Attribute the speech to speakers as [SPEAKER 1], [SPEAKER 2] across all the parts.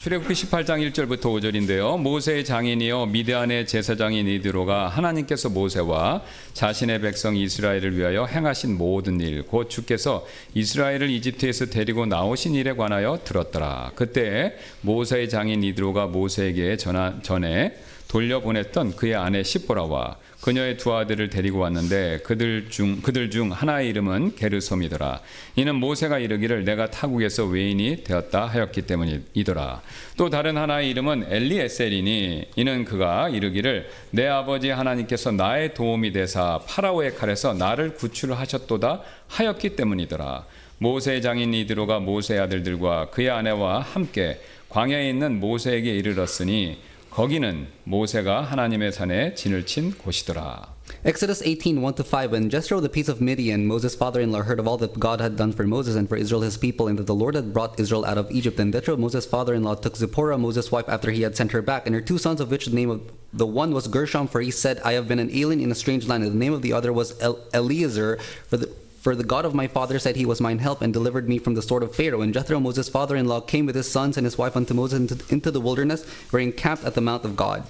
[SPEAKER 1] 출애굽기 18장 1절부터 5절인데요. 모세의 장인이요 미디안의 제사장인 이드로가 하나님께서 모세와 자신의 백성 이스라엘을 위하여 행하신 모든 일, 곧 주께서 이스라엘을 이집트에서 데리고 나오신 일에 관하여 들었더라. 그때 모세의 장인 이드로가 모세에게 전에 돌려보냈던 그의 아내 십보라와 그녀의 두 아들을 데리고 왔는데 그들 중 하나의 이름은 게르솜이더라. 이는 모세가 이르기를 내가 타국에서 외인이 되었다 하였기 때문이더라. 또 다른 하나의 이름은 엘리에셀이니 이는 그가 이르기를 내 아버지 하나님께서 나의 도움이 되사 파라오의 칼에서 나를 구출하셨도다 하였기 때문이더라. 모세의 장인 이드로가 모세의 아들들과 그의 아내와 함께 광야에 있는 모세에게 이르렀으니 거기는 모세가 하나님의 산에 진을 친 곳이더라.
[SPEAKER 2] Exodus 18:1-5. When Jethro, the priest of Midian, Moses' father-in-law, heard of all that God had done for Moses and for Israel his people, and that the Lord had brought Israel out of Egypt, then Jethro, Moses' father-in-law, took Zipporah, Moses' wife, after he had sent her back, and her two sons, of which the name of the one was Gershom, for he said, I have been an alien in a strange land, and the name of the other was Eliezer, for the God of my father said he was mine help and delivered me from the sword of Pharaoh. And Jethro, Moses' father-in-law, came with his sons and his wife unto Moses into the wilderness, where he encamped at the mount of God.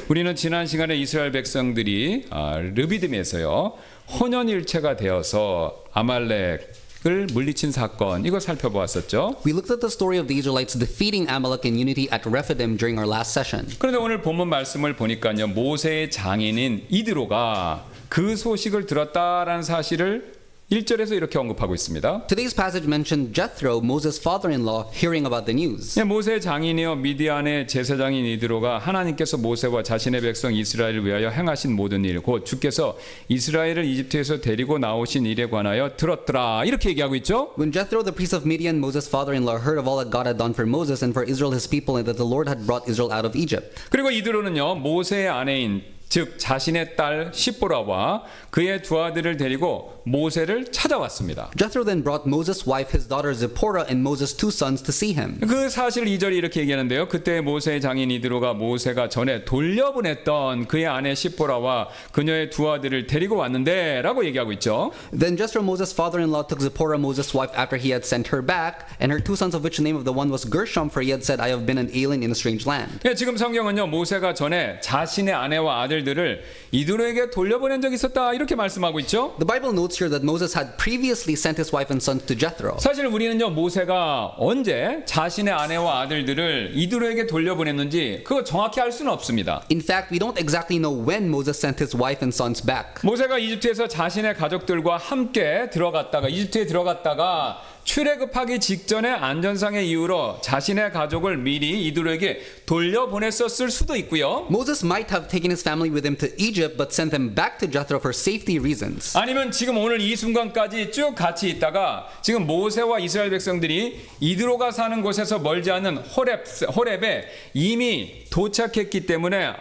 [SPEAKER 1] 우리는 지난 시간에 이스라엘 백성들이 르비딤에서요 혼연일체가 되어서 아말렉을 물리친 사건 이거 살펴보았었죠.
[SPEAKER 2] We looked at the story of the Israelites defeating Amalek in unity at Rephidim during our last session.
[SPEAKER 1] 그런데 오늘 본문 말씀을 보니까요 모세의 장인인 이드로가 그 소식을 들었다라는 사실을 1절에서 이렇게 언급하고 있습니다.
[SPEAKER 2] Today's passage mentioned Jethro, Moses' father-in-law, hearing about the news.
[SPEAKER 1] 모세의 장인이요 미디안의 제사장인 이드로가 하나님께서 모세와 자신의 백성 이스라엘을 위하여 행하신 모든 일, 곧 주께서 이스라엘을 이집트에서 데리고 나오신 일에 관하여 들었더라 이렇게 얘기하고 있죠.
[SPEAKER 2] When Jethro, the priest of Midian, Moses' father-in-law, heard of all that God had done for Moses and for Israel his people, and that the Lord had brought Israel out of Egypt.
[SPEAKER 1] 그리고 이드로는요 모세의 아내인 즉 자신의 딸 십보라와 그의 두 아들을 데리고 모세를 찾아왔습니다.
[SPEAKER 2] Jethro then brought Moses' wife, his daughter Zipporah, and Moses' two sons to see him.
[SPEAKER 1] 그 사실 2절이 이렇게 얘기하는데요. 그때 모세의 장인 이드로가 모세가 전에 돌려보냈던 그의 아내 십보라와 그녀의 두 아들을 데리고 왔는데 라고 얘기하고 있죠.
[SPEAKER 2] Then Jethro, Moses' father-in-law, took Zipporah, Moses' wife, after he had sent her back, and her two sons, of which the name of the one was Gershom, for he had said, I have been an alien in a strange land.
[SPEAKER 1] 지금 성경은요 모세가 전에 자신의 아내와 아들들을 이드로에게 돌려보낸 적이 있었다 이렇게 말씀하고 있죠.
[SPEAKER 2] The Bible notes here that Moses had previously sent his wife and sons to Jethro.
[SPEAKER 1] 사실 우리는요 모세가 언제 자신의 아내와 아들들을 이드로에게 돌려보냈는지 그거 정확히 알 수는 없습니다.
[SPEAKER 2] In fact, we don't exactly know when Moses sent his wife and sons back.
[SPEAKER 1] 모세가 이집트에서 자신의 가족들과 함께 이집트에 들어갔다가 출애굽하기 직전에 안전상의 이유로 자신의 가족을 미리 이드로에게 돌려보냈었을 수도 있고요.
[SPEAKER 2] Moses might have taken his family with him to Egypt but sent them back to Jethro for safety reasons.
[SPEAKER 1] 아니면 지금 오늘 이 순간까지 쭉 같이 있다가 지금 모세와 이스라엘 백성들이 이드로가 사는 곳에서 멀지 않은 호렙에 이미 도착했기 때문에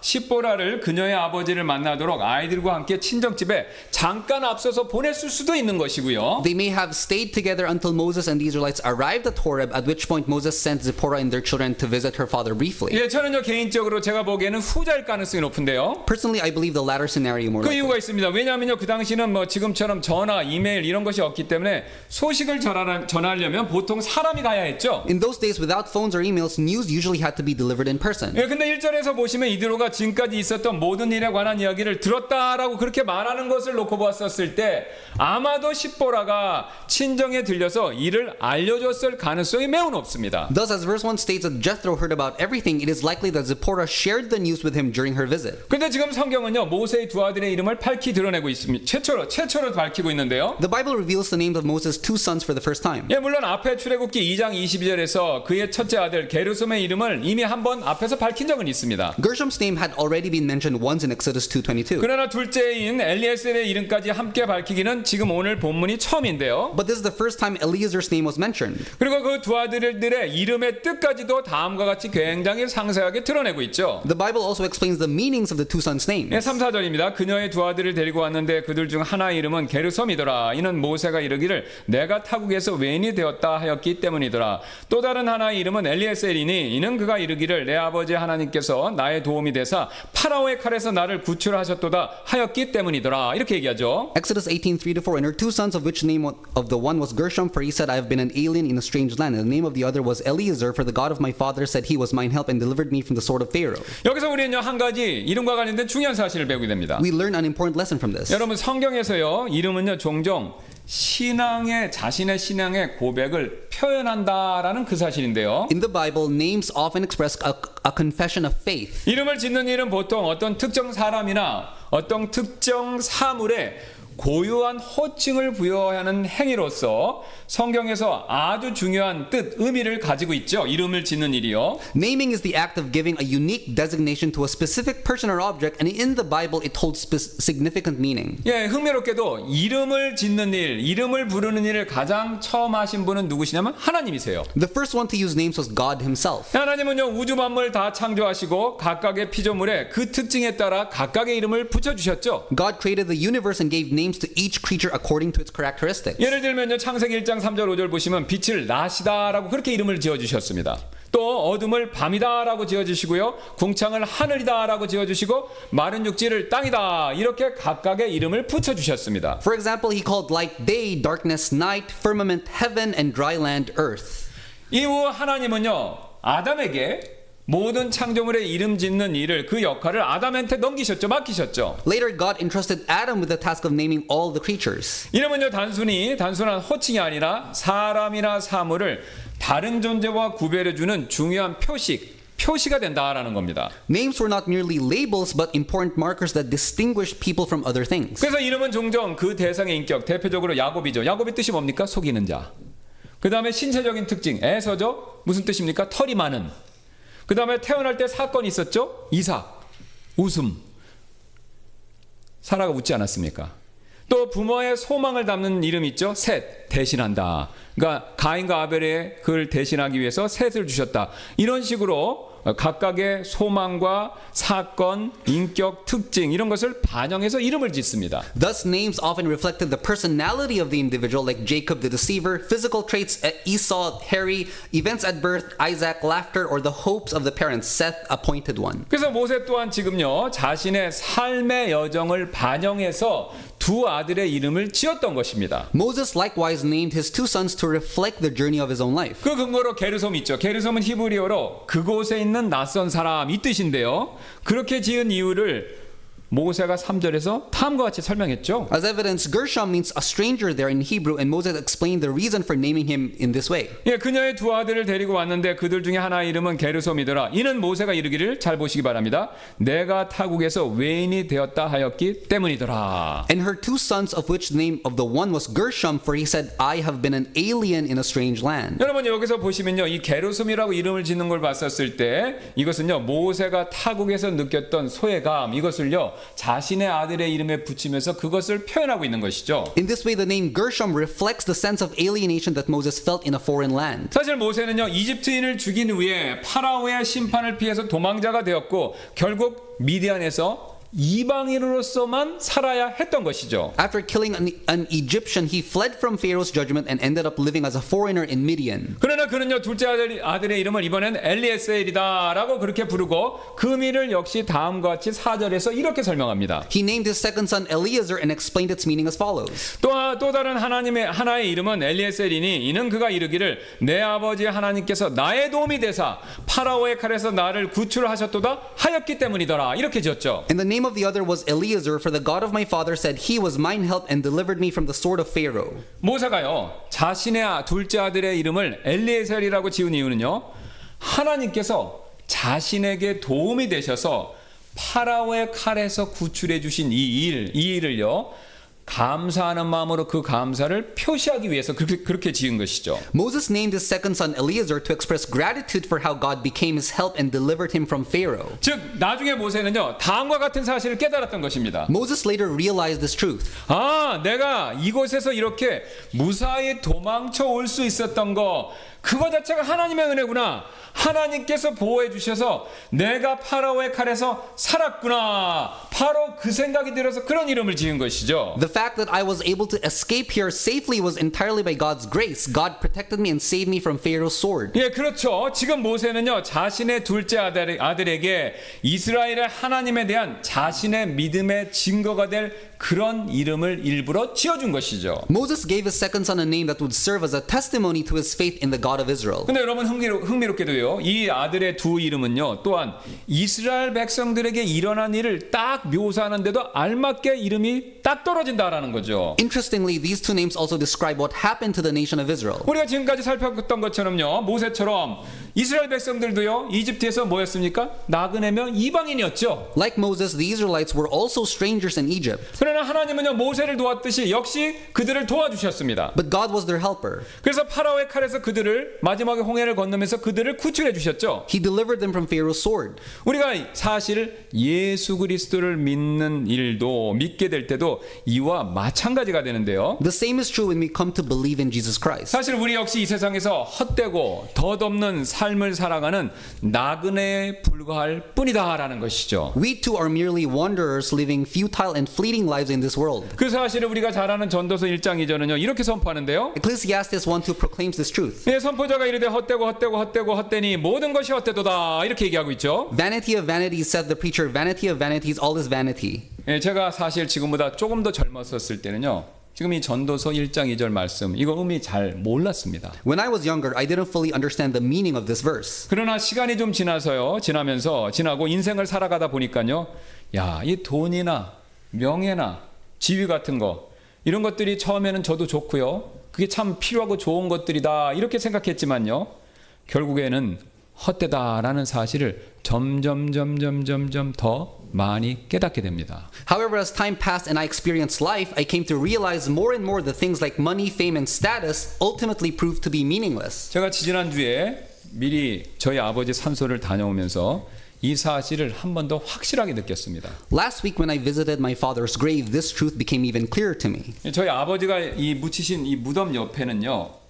[SPEAKER 1] 십보라를 그녀의 아버지를 만나도록 아이들과 함께 친정집에 잠깐 앞서서 보냈을 수도 있는 것이고요.
[SPEAKER 2] They may have stayed together until Moses and the Israelites arrived at Horeb, at which point Moses sent Zipporah and their children to visit her father briefly.
[SPEAKER 1] 저는요 개인적으로 제가 보기에는 후자일 가능성이 높은데요.
[SPEAKER 2] Personally, I believe the latter scenario more
[SPEAKER 1] 그
[SPEAKER 2] likely.
[SPEAKER 1] 이유가 있습니다. 왜냐하면요 그 당시는 지금처럼 전화, 이메일 이런 것이 없기 때문에 소식을 전하려면 보통 사람이 가야 했죠.
[SPEAKER 2] In those days, without phones or emails, news usually had to be delivered in person.
[SPEAKER 1] 근데 1절에서 보시면 이드로가 지금까지 있었던 모든 일에 관한 이야기를 들었다라고 그렇게 말하는 것을 놓고 봤었을 때 아마도 십보라가 친정에 들려서 이를 알려줬을 가능성이 매우 높습니다.
[SPEAKER 2] Thus, as verse 1 states that Jethro heard about everything, it is likely that Zipporah shared the news with him during her visit.
[SPEAKER 1] 근데 지금 성경은요 모세의 두 아들의 이름을 밝히 드러내고 있습니다. 최초로 밝히고 있는데요.
[SPEAKER 2] The Bible reveals the names of Moses' two sons for the first time.
[SPEAKER 1] 물론 앞에 출애굽기 2장 22절에서 그의 첫째 아들 게르솜의 이름을 이미 한번 앞에서 밝힌 적은 있습니다.
[SPEAKER 2] Gershom's name had already been mentioned once in Exodus 2:22.
[SPEAKER 1] 그러나 둘째인 엘리에셀의 이름까지 함께 밝히기는 지금 오늘 본문이 처음인데요.
[SPEAKER 2] But this is the first time Eliezer's name was mentioned.
[SPEAKER 1] 그리고 그 두 아들들의 이름의 뜻까지도 다음과 같이 굉장히 상세하게 드러내고 있죠.
[SPEAKER 2] The Bible also explains the meanings of the two sons' names.
[SPEAKER 1] 3, 4절입니다. 그녀의 두 아들을 데리고 왔는데 그들 중 하나의 이름은 게르솜이더라. 이는 모세가 이르기를 내가 타국에서 외인이 되었다 하였기 때문이더라. 또 다른 하나의 이름은 엘리에셀이니 이는 그가 이르기를 내 아버지 하나님께서 나의 도움이 되사 파라오의 칼에서 나를 구출하셨도다 하였기 때문이더라. 이렇게 얘기하죠.
[SPEAKER 2] Exodus 18:3-4. And her two sons, of which name of the one was Gershom, for he said, I have been an alien in a strange land. And the name of the other was Eliezer, for the God of my father said he was mine help and delivered me from the sword of Pharaoh.
[SPEAKER 1] 여기서 우리는요 한 가지 이름과 관련된 중요한 사실을 배우게 됩니다.
[SPEAKER 2] We learn an important lesson from this.
[SPEAKER 1] 여러분 성경에서요 이름은요 종종 자신의 신앙의 고백을 표현한다라는 그 사실인데요.
[SPEAKER 2] In the Bible, names often express a confession of faith.
[SPEAKER 1] 이름을 짓는 일은 보통 어떤 특정 사람이나 어떤 특정 사물에 고유한 호칭을 부여하는 행위로서 성경에서 아주 중요한 뜻, 의미를 가지고 있죠. 이름을 짓는 일이요.
[SPEAKER 2] Naming is the act of giving a unique designation to a specific person or object, and in the Bible it holds significant meaning.
[SPEAKER 1] 예, 흥미롭게도 이름을 짓는 일, 이름을 부르는 일을 가장 처음 하신 분은 누구시냐면 하나님이세요.
[SPEAKER 2] The first one to use names was God himself.
[SPEAKER 1] 하나님은요 우주 만물 다 창조하시고 각각의 피조물에 그 특징에 따라 각각의 이름을 붙여주셨죠.
[SPEAKER 2] God created the universe and gave names to each creature according to its characteristics.
[SPEAKER 1] 예를 들면요 창세기 1장 3절 5절 보시면 빛을 낮이다라고 그렇게 이름을 지어주셨습니다. 또 어둠을 밤이다라고 지어주시고요 궁창을 하늘이다라고 지어주시고 마른 육지를 땅이다 이렇게 각각의 이름을 붙여주셨습니다.
[SPEAKER 2] For example, he called light day, darkness night, firmament heaven, and dry land earth.
[SPEAKER 1] 이후 하나님은요 아담에게 모든 창조물의 이름 짓는 일을 그 역할을 아담한테 넘기셨죠. 맡기셨죠.
[SPEAKER 2] Later, God entrusted Adam with the task of naming all the creatures.
[SPEAKER 1] 이름은요 단순한 호칭이 아니라 사람이나 사물을 다른 존재와 구별해주는 중요한 표시가 된다라는 겁니다.
[SPEAKER 2] Names were not merely labels but important markers that distinguish people from other things.
[SPEAKER 1] 그래서 이름은 종종 그 대상의 인격, 대표적으로 야곱이죠. 야곱의 뜻이 뭡니까? 속이는 자. 그 다음에 신체적인 특징, 에서죠. 무슨 뜻입니까? 털이 많은. 그 다음에 태어날 때 사건이 있었죠. 이삭, 웃음. 사라가 웃지 않았습니까? 또 부모의 소망을 담는 이름 있죠. 셋, 대신한다. 그러니까 가인과 아벨의 그를 대신하기 위해서 셋을 주셨다. 이런 식으로 각각의 소망과 사건, 인격, 특징 이런 것을 반영해서 이름을 짓습니다.
[SPEAKER 2] Thus, names often reflected the personality of the individual, like Jacob the deceiver, physical traits, Esau, hairy, events at birth, Isaac, laughter, or the hopes of the parents, Seth, appointed one.
[SPEAKER 1] 그래서 모세 또한 지금요 자신의 삶의 여정을 반영해서 두 아들의 이름을 지었던 것입니다.
[SPEAKER 2] Moses likewise named his two sons to reflect the journey of his own life.
[SPEAKER 1] 그 근거로 게르솜 있죠. 게르솜은 히브리어로 그곳에 있는 낯선 사람 이 뜻인데요. 그렇게 지은 이유를 모세가 3절에서 다음과 같이 설명했죠.
[SPEAKER 2] As evidence, Gershom means a stranger there in Hebrew, and Moses explained the reason for naming him in this way.
[SPEAKER 1] 예, 그녀의 두 아들을 데리고 왔는데 그들 중에 하나의 이름은 게르솜이더라. 이는 모세가 이르기를 잘 보시기 바랍니다. 내가 타국에서 외인이 되었다 하였기 때문이더라.
[SPEAKER 2] And her two sons, of which the name of the one was Gershom, for he said, I have been an alien in a strange land.
[SPEAKER 1] 여러분 여기서 보시면요 이 게르솜이라고 이름을 짓는 걸 봤었을 때 이것은요 모세가 타국에서 느꼈던 소외감 이것을요 자신의 아들의 이름에 붙이면서 그것을 표현하고 있는 것이죠.
[SPEAKER 2] In this way, the name Gershom reflects the sense of alienation that Moses felt in a foreign land.
[SPEAKER 1] 사실 모세는요 이집트인을 죽인 후에 파라오의 심판을 피해서 도망자가 되었고 결국 미디안에서 이방인으로서만 살아야 했던 것이죠.
[SPEAKER 2] After killing an Egyptian, he fled from Pharaoh's judgment and ended up living as a foreigner in Midian.
[SPEAKER 1] 그러나 그는요 둘째 아들의 이름을 이번엔 엘리에셀이다라고 그렇게 부르고 그 의미를 역시 다음과 같이 4절에서 이렇게 설명합니다.
[SPEAKER 2] He named his second son Eliezer and explained its meaning as follows.
[SPEAKER 1] 또 다른 하나의 이름은 엘리에셀이니 이는 그가 이르기를 내 아버지 하나님께서 나의 도움이 되사 파라오의 칼에서 나를 구출하셨도다 하였기 때문이더라. 이렇게 지었죠.
[SPEAKER 2] And the name of the other was Eliezer, for the God of my father said he was mine help and delivered me from the sword of Pharaoh.
[SPEAKER 1] 모세가요 자신의 둘째 아들의 이름을 엘리에셀이라고 지은 이유는요 하나님께서 자신에게 도움이 되셔서 파라오의 칼에서 구출해 주신 이 일을요 감사하는 마음으로 그 감사를 표시하기 위해서 그렇게 지은 것이죠.
[SPEAKER 2] Moses named his second son Eliezer to express gratitude for how God became his help and delivered him from Pharaoh.
[SPEAKER 1] 즉 나중에 모세는요 다음과 같은 사실을 깨달았던 것입니다.
[SPEAKER 2] Moses later realized this truth.
[SPEAKER 1] 아, 내가 이곳에서 이렇게 무사히 도망쳐 올 수 있었던 거 그거 자체가 하나님의 은혜구나. 하나님께서 보호해 주셔서 내가 파라오의 칼에서 살았구나. 바로 그 생각이 들어서 그런 이름을 지은 것이죠.
[SPEAKER 2] The fact that I was able to escape here safely was entirely by God's grace. God protected me and saved me from Pharaoh's sword.
[SPEAKER 1] 예, 그렇죠. 지금 모세는요, 자신의 둘째 아들에게 이스라엘의 하나님에 대한 자신의 믿음의 증거가 될 그런 이름을 일부러 지어준 것이죠.
[SPEAKER 2] Moses gave his second son a name that would serve as a testimony to his faith in the God of Israel.
[SPEAKER 1] 근데 여러분 흥미롭게도요, 이 아들의 두 이름은요, 또한 이스라엘 백성들에게 일어난 일을 딱 묘사하는데도 알맞게 이름이 딱 떨어진다라는 거죠.
[SPEAKER 2] Interestingly, these two names also describe what happened to the nation of Israel.
[SPEAKER 1] 우리가 지금까지 살펴봤던 것처럼요, 모세처럼 이스라엘 백성들도요, 이집트에서 뭐였습니까? 나그네며 이방인이었죠.
[SPEAKER 2] Like Moses, the Israelites were also strangers in Egypt.
[SPEAKER 1] 그러나 하나님은요, 모세를 도왔듯이 역시 그들을 도와주셨습니다.
[SPEAKER 2] But God was their helper.
[SPEAKER 1] 그래서 파라오의 칼에서 그들을 마지막에 홍해를 건너면서 그들을 구출해 주셨죠.
[SPEAKER 2] He delivered them from Pharaoh's sword.
[SPEAKER 1] 우리가 사실 예수 그리스도를 믿는 일도 믿게 될 때도 이와 마찬가지가 되는데요.
[SPEAKER 2] The same is true when we come to believe in Jesus Christ.
[SPEAKER 1] 사실 우리 역시 이 세상에서 헛되고 덧없는 삶을 살아가는 나그네에 불과할 뿐이다라는 것이죠.
[SPEAKER 2] We too are merely wanderers living futile and fleeting lives in this world.
[SPEAKER 1] 그 사실을 우리가 잘 아는 전도서 1장 2절은요, 이렇게 선포하는데요.
[SPEAKER 2] Ecclesiastes 1:2 proclaims this truth.
[SPEAKER 1] 예, 선포자가 이르되 헛되니 모든 것이 헛되도다 이렇게 얘기하고 있죠.
[SPEAKER 2] Vanity of vanities, said the preacher. Vanity of vanities, all is vanity.
[SPEAKER 1] 예, 제가 사실 지금보다 조금 더 젊었을 때는요, 지금 이 전도서 1장 2절 말씀 이거 의미 잘 몰랐습니다.
[SPEAKER 2] When I was younger, I didn't fully understand the meaning of this verse.
[SPEAKER 1] 그러나 시간이 좀 지나고 인생을 살아가다 보니까요, 야, 이 돈이나 명예나 지위 같은 거 이런 것들이 처음에는 저도 좋고요, 그게 참 필요하고 좋은 것들이다 이렇게 생각했지만요, 결국에는 헛되다라는 사실을 점점 더 많이 깨닫게 됩니다.
[SPEAKER 2] However, as time passed and I experienced life, I came to realize more and more that things like money, fame, and status ultimately proved to be meaningless.
[SPEAKER 1] 제가 지지난주에 미리 저희 아버지 산소를 다녀오면서 이 사실을 한 번 더 확실하게 느꼈습니다.
[SPEAKER 2] Last week when I visited my father's grave, this truth became even clearer to me.
[SPEAKER 1] 저희 아버지가 이 묻히신 이 무덤 옆에는요,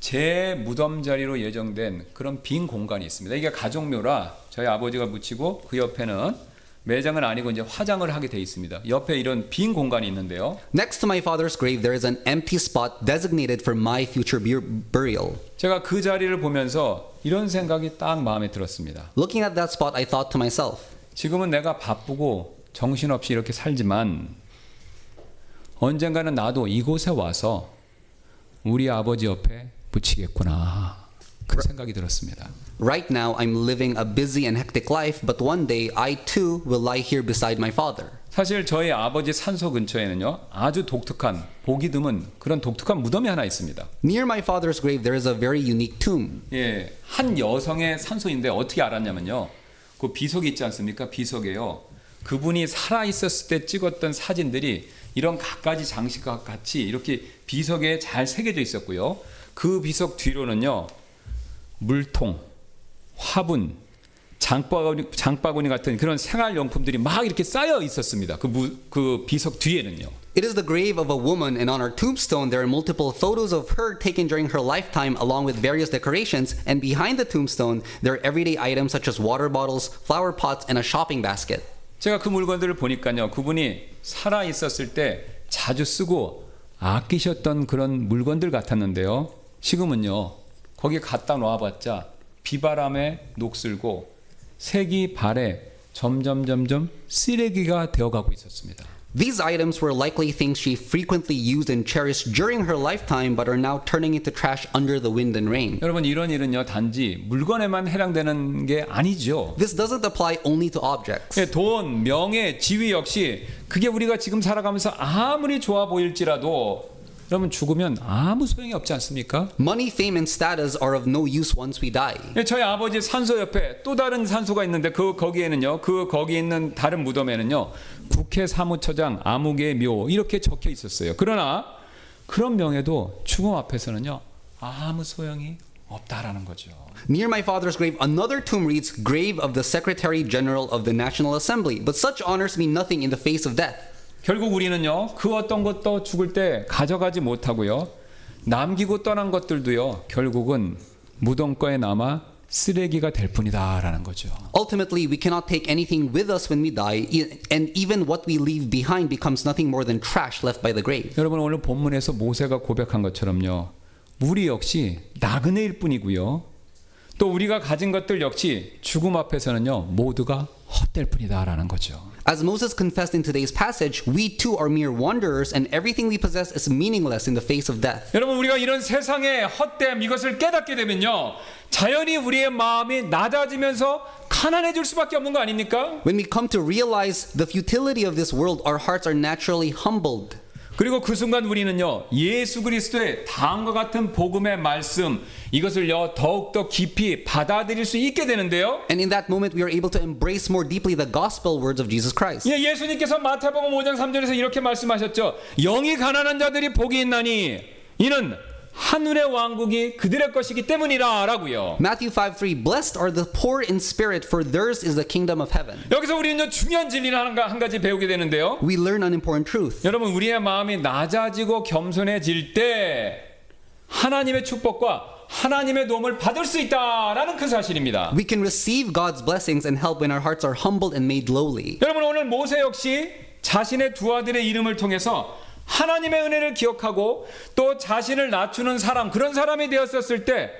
[SPEAKER 1] 제 무덤 자리로 예정된 그런 빈 공간이 있습니다. 이게 가족묘라 저희 아버지가 묻히고 그 옆에는 매장은 아니고 이제 화장을 하게 돼 있습니다. 옆에 이런 빈 공간이 있는데요.
[SPEAKER 2] Next to my father's grave, there is an empty spot designated for my future burial.
[SPEAKER 1] 제가 그 자리를 보면서 이런 생각이 딱 마음에 들었습니다.
[SPEAKER 2] Looking at that spot, I thought to myself,
[SPEAKER 1] 지금은 내가 바쁘고 정신없이 이렇게 살지만 언젠가는 나도 이곳에 와서 우리 아버지 옆에 묻히겠구나. 그 생각이 들었습니다.
[SPEAKER 2] right now I'm living a busy and hectic life, but one day I too will lie here beside my father.
[SPEAKER 1] 사실 저희 아버지 산소 근처에는요, 아주 독특한, 보기 드문 그런 독특한 무덤이 하나 있습니다.
[SPEAKER 2] Near my father's grave, there is a very unique tomb.
[SPEAKER 1] 예, 한 여성의 산소인데 어떻게 알았냐면요, 그 비석이 있지 않습니까? 비석에요, 그분이 살아 있었을 때 찍었던 사진들이 이런 갖가지 장식과 같이 이렇게 비석에 잘 새겨져 있었고요. 그 비석 뒤로는요, 물통, 화분, 장바구니 같은 그런 생활용품들이 막 이렇게 쌓여 있었습니다. 그 비석 뒤에는요.
[SPEAKER 2] It is the grave of a woman, and on her tombstone there are multiple photos of her taken during her lifetime along with various decorations, and behind the tombstone there are everyday items such as water bottles, flower pots, and a shopping basket.
[SPEAKER 1] 제가 그 물건들을 보니까요, 그분이 살아 있었을 때 자주 쓰고 아끼셨던 그런 물건들 같았는데요, 지금은요, 거기 갖다 놓아봤자 비바람에 녹슬고 색이 발에 점점 쓰레기가 되어가고 있었습니다.
[SPEAKER 2] These items were likely things she frequently used and cherished during her lifetime, but are now turning into trash under the wind and rain.
[SPEAKER 1] 여러분, 이런 일은요, 단지 물건에만 해당되는 게 아니죠.
[SPEAKER 2] This doesn't apply only to objects.
[SPEAKER 1] 예, 돈, 명예, 지위 역시 그게 우리가 지금 살아가면서 아무리 좋아 보일지라도 여러분, 죽으면 아무 소용이 없지 않습니까?
[SPEAKER 2] Money, fame, and status are of no use once we die.
[SPEAKER 1] 예, 저희 아버지 산소 옆에 또 다른 산소가 있는데 거기에는요, 거기 있는 다른 무덤에는요, 국회 사무처장 아무개 묘 이렇게 적혀 있었어요. 그러나 그런 명예도 죽음 앞에서는요, 아무 소용이 없다라는 거죠.
[SPEAKER 2] Near my father's grave, another tomb reads, "Grave of the Secretary General of the National Assembly." But such honors mean nothing in the face of death.
[SPEAKER 1] 결국 우리는요, 그 어떤 것도 죽을 때 가져가지 못하고요, 남기고 떠난 것들도요, 결국은 무덤가에 남아 쓰레기가 될 뿐이다라는 거죠.
[SPEAKER 2] Ultimately, we cannot take anything with us when we die, and even what we leave behind becomes nothing more than trash left by the grave.
[SPEAKER 1] 여러분 오늘 본문에서 모세가 고백한 것처럼요. 우리 역시 나그네일 뿐이고요. 또 우리가 가진 것들 역시 죽음 앞에서는요. 모두가 헛될 뿐이다라는 거죠.
[SPEAKER 2] As Moses confessed in today's passage, we too are mere wanderers, and everything we possess is meaningless in the face of death.
[SPEAKER 1] 여러분 우리가 이런 세상의 헛됨 이것을 깨닫게 되면요. 자연히 우리의 마음이 낮아지면서 가난해질 수밖에 없는 거 아닙니까?
[SPEAKER 2] When we come to realize the futility of this world, our hearts are naturally humbled.
[SPEAKER 1] 그리고 그 순간 우리는요. 예수 그리스도의 다음과 같은 복음의 말씀 이것을요. 더욱더 깊이 받아들일 수 있게 되는데요.
[SPEAKER 2] And in that moment, we are able to embrace more deeply the gospel words of Jesus Christ.
[SPEAKER 1] 예, 예수님께서 마태복음 5장 3절에서 이렇게 말씀하셨죠. 영이 가난한 자들이 복이 있나니 이는 하늘의 왕국이 그들의 것이기 때문이라 라고요.
[SPEAKER 2] Matthew 5:3 Blessed are the poor in spirit, for theirs is the kingdom of heaven.
[SPEAKER 1] 여기서 우리는 중요한 진리를 한 가지 배우게 되는데요.
[SPEAKER 2] We learn an important truth.
[SPEAKER 1] 여러분 우리의 마음이 낮아지고 겸손해질 때 하나님의 축복과 하나님의 도움을 받을 수 있다라는 그 사실입니다.
[SPEAKER 2] We can receive God's blessings and help when our hearts are humbled and made lowly.
[SPEAKER 1] 여러분 오늘 모세 역시 자신의 두 아들의 이름을 통해서 하나님의 은혜를 기억하고 또 자신을 낮추는 사람 그런 사람이 되었었을 때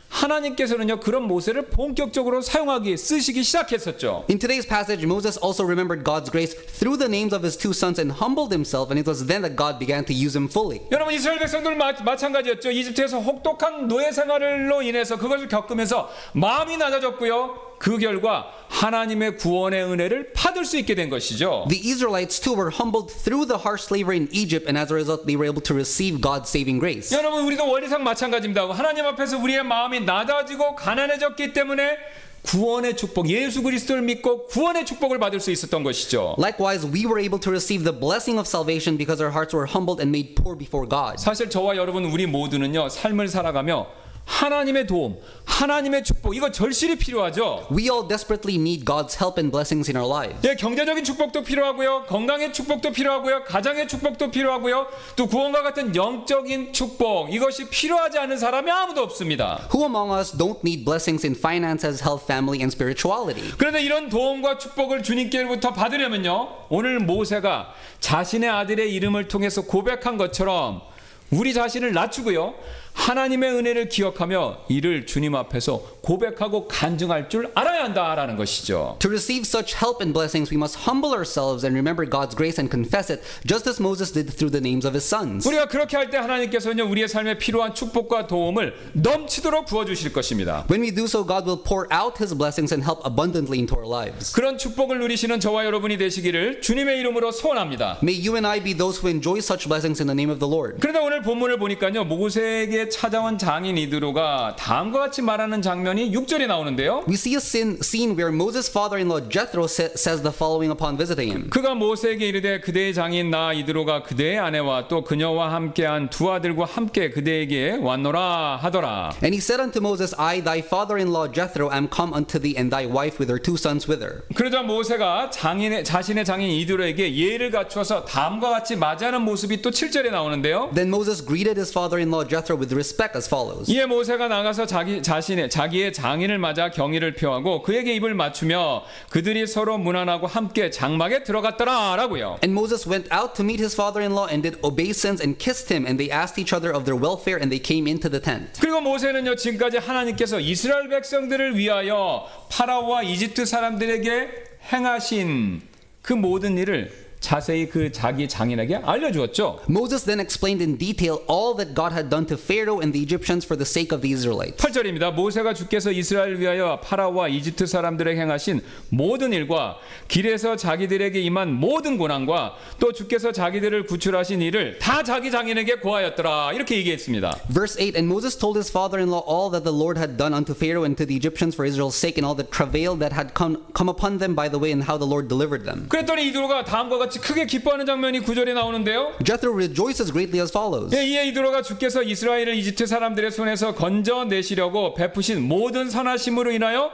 [SPEAKER 1] 하나님께서는요 그런 모세를 본격적으로 쓰시기 시작했었죠.
[SPEAKER 2] In today's passage, Moses also remembered God's grace through the names of his two sons and humbled himself, and it was then that God began to use him fully.
[SPEAKER 1] 여러분 이스라엘 백성들 마찬가지였죠. 이집트에서 혹독한 노예 생활로 인해서 그것을 겪으면서 마음이 낮아졌고요. 그 결과 하나님의 구원의 은혜를 받을 수 있게 된 것이죠.
[SPEAKER 2] The Israelites too were humbled through the harsh slavery in Egypt, and as a result, they were able to receive God's saving grace.
[SPEAKER 1] 여러분 우리도 원리상 마찬가지입니다. 하나님 앞에서 우리의 마음이 낮아지고 가난해졌기 때문에 구원의 축복, 예수 그리스도를 믿고 구원의 축복을 받을 수 있었던 것이죠.
[SPEAKER 2] Likewise, we were able to receive the blessing of salvation because our hearts were humbled and made poor before God.
[SPEAKER 1] 사실 저와 여러분 우리 모두는요 삶을 살아가며 하나님의 도움, 하나님의 축복 이거 절실히 필요하죠.
[SPEAKER 2] We all desperately need God's help and blessings in our lives.
[SPEAKER 1] 예, 경제적인 축복도 필요하고요, 건강의 축복도 필요하고요, 가정의 축복도 필요하고요, 또 구원과 같은 영적인 축복 이것이 필요하지 않은 사람이 아무도 없습니다.
[SPEAKER 2] Who among us don't need blessings in finances, health, family, and spirituality?
[SPEAKER 1] 그런데 이런 도움과 축복을 주님께로부터 받으려면요, 오늘 모세가 자신의 아들의 이름을 통해서 고백한 것처럼 우리 자신을 낮추고요. 하나님의 은혜를 기억하며 이를 주님 앞에서 고백하고 간증할 줄 알아야 한다라는 것이죠.
[SPEAKER 2] To receive such help and blessings, we must humble ourselves and remember God's grace and confess it, just as Moses did through the names of his sons.
[SPEAKER 1] 우리가 그렇게 할 때 하나님께서는 우리의 삶에 필요한 축복과 도움을 넘치도록 부어주실 것입니다.
[SPEAKER 2] When we do so, God will pour out his blessings and help abundantly into our lives.
[SPEAKER 1] 그런 축복을 누리시는 저와 여러분이 되시기를 주님의 이름으로 소원합니다.
[SPEAKER 2] May you and I be those who enjoy such blessings in the name of the Lord.
[SPEAKER 1] 그런데 오늘 본문을 보니까요, 모세에게 찾아온 장인 이드로가 다음과 같이 말하는 장면이 6절에 나오는데요.
[SPEAKER 2] We see a scene where Moses' father-in-law Jethro says the following upon visiting him.
[SPEAKER 1] 그가 모세에게 이르되 그대의 장인 나 이드로가 그대의 아내와 또 그녀와 함께한 두 아들과 함께 그대에게 왔노라 하더라.
[SPEAKER 2] And he said unto Moses, I, thy father-in-law Jethro, am come unto thee, and thy wife with her two sons with her.
[SPEAKER 1] 그러자 모세가 자신의 장인 이드로에게 예를 갖추어서 다음과 같이 맞이하는 모습이 또 7절에 나오는데요.
[SPEAKER 2] Then Moses greeted his father-in-law Jethro with respect as follows.
[SPEAKER 1] 이에 모세가 나가서 자기의 장인을 맞아 경의를 표하고 그에게 입을 맞추며 그들이 서로 문안하고 함께 장막에 들어갔더라라고요.
[SPEAKER 2] And Moses went out to meet his father-in-law and did obeisance and kissed him, and they asked each other of their welfare, and they came into the tent.
[SPEAKER 1] 그리고 모세는요 지금까지 하나님께서 이스라엘 백성들을 위하여 파라오와 이집트 사람들에게 행하신 그 모든 일을 자세히 그 자기 장인에게 알려주었죠.
[SPEAKER 2] Moses then explained in detail all that God had done to Pharaoh and the Egyptians for the sake of the Israelites.
[SPEAKER 1] 8절입니다. 모세가 주께서 이스라엘을 위하여 파라오와 이집트 사람들에게 행하신 모든 일과 길에서 자기들에게 임한 모든 고난과 또 주께서 자기들을 구출하신 일을 다 자기 장인에게 고하였더라. 이렇게 얘기했습니다.
[SPEAKER 2] Verse 8, And Moses told his father-in-law all that the Lord had done unto Pharaoh and to the Egyptians for Israel's sake, and all the travail that had come upon them by the way, and how the Lord delivered them.
[SPEAKER 1] 그랬더니 이드로가 다음과 같이 크게 기뻐하는 장면이 9절에 나오는데요.
[SPEAKER 2] Jethro rejoices greatly as follows.
[SPEAKER 1] 예, 이에 이드로가 주께서 이스라엘을 이집트 사람들의 손에서 건져내시려고 베푸신 모든 선하심으로 인하여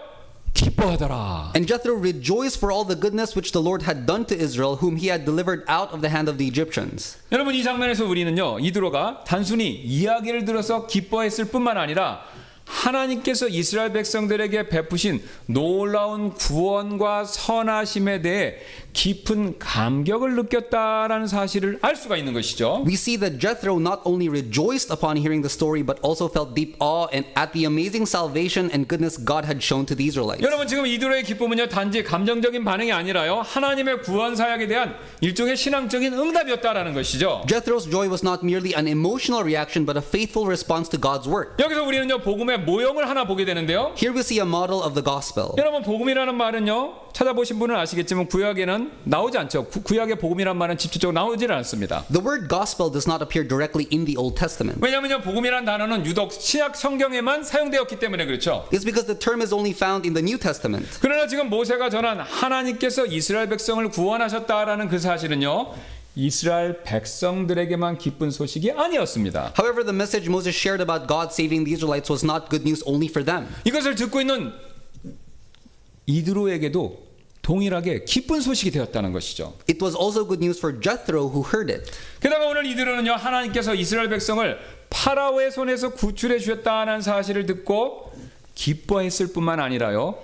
[SPEAKER 1] 기뻐하더라.
[SPEAKER 2] And Jethro rejoiced for all the goodness which the Lord had done to Israel, whom he had delivered out of the hand of the Egyptians.
[SPEAKER 1] 여러분 이 장면에서 우리는요 이드로가 단순히 이야기를 들어서 기뻐했을 뿐만 아니라 하나님께서 이스라엘 백성들에게 베푸신 놀라운 구원과 선하심에 대해 깊은 감격을 느꼈다라는 사실을 알 수가 있는 것이죠.
[SPEAKER 2] We see that Jethro not only rejoiced upon hearing the story, but also felt deep awe and at the amazing salvation and goodness God had shown to the Israelites.
[SPEAKER 1] 여러분 지금 이드로의 기쁨은요 단지 감정적인 반응이 아니라요 하나님의 구원 사역에 대한 일종의 신앙적인 응답이었다라는 것이죠.
[SPEAKER 2] Jethro's joy was not merely an emotional reaction, but a faithful response to God's work.
[SPEAKER 1] 여기서 우리는요 복음의 모형을 하나 보게 되는데요.
[SPEAKER 2] Here we see a model of the gospel.
[SPEAKER 1] 여러분 복음이라는 말은요 찾아보신 분은 아시겠지만 구약에는 나오지 않죠. 구약의 복음이란 말은 직접적으로 나오질 않습니다.
[SPEAKER 2] The word gospel does not appear directly in the Old Testament.
[SPEAKER 1] 왜냐하면요 복음이란 단어는 유독 신약 성경에만 사용되었기 때문에 그렇죠.
[SPEAKER 2] It's because the term is only found in the New Testament.
[SPEAKER 1] 그러나 지금 모세가 전한 하나님께서 이스라엘 백성을 구원하셨다라는 그 사실은요 이스라엘 백성들에게만 기쁜 소식이 아니었습니다.
[SPEAKER 2] However, the message Moses shared about God saving the Israelites was not good news only for them.
[SPEAKER 1] 이것을 듣고 있는 이드로에게도 동일하게 기쁜 소식이 되었다는 것이죠.
[SPEAKER 2] It was also good news for Jethro who heard it.
[SPEAKER 1] 게다가 오늘 이드로는요 하나님께서 이스라엘 백성을 파라오의 손에서 구출해 주셨다는 사실을 듣고 기뻐했을 뿐만 아니라요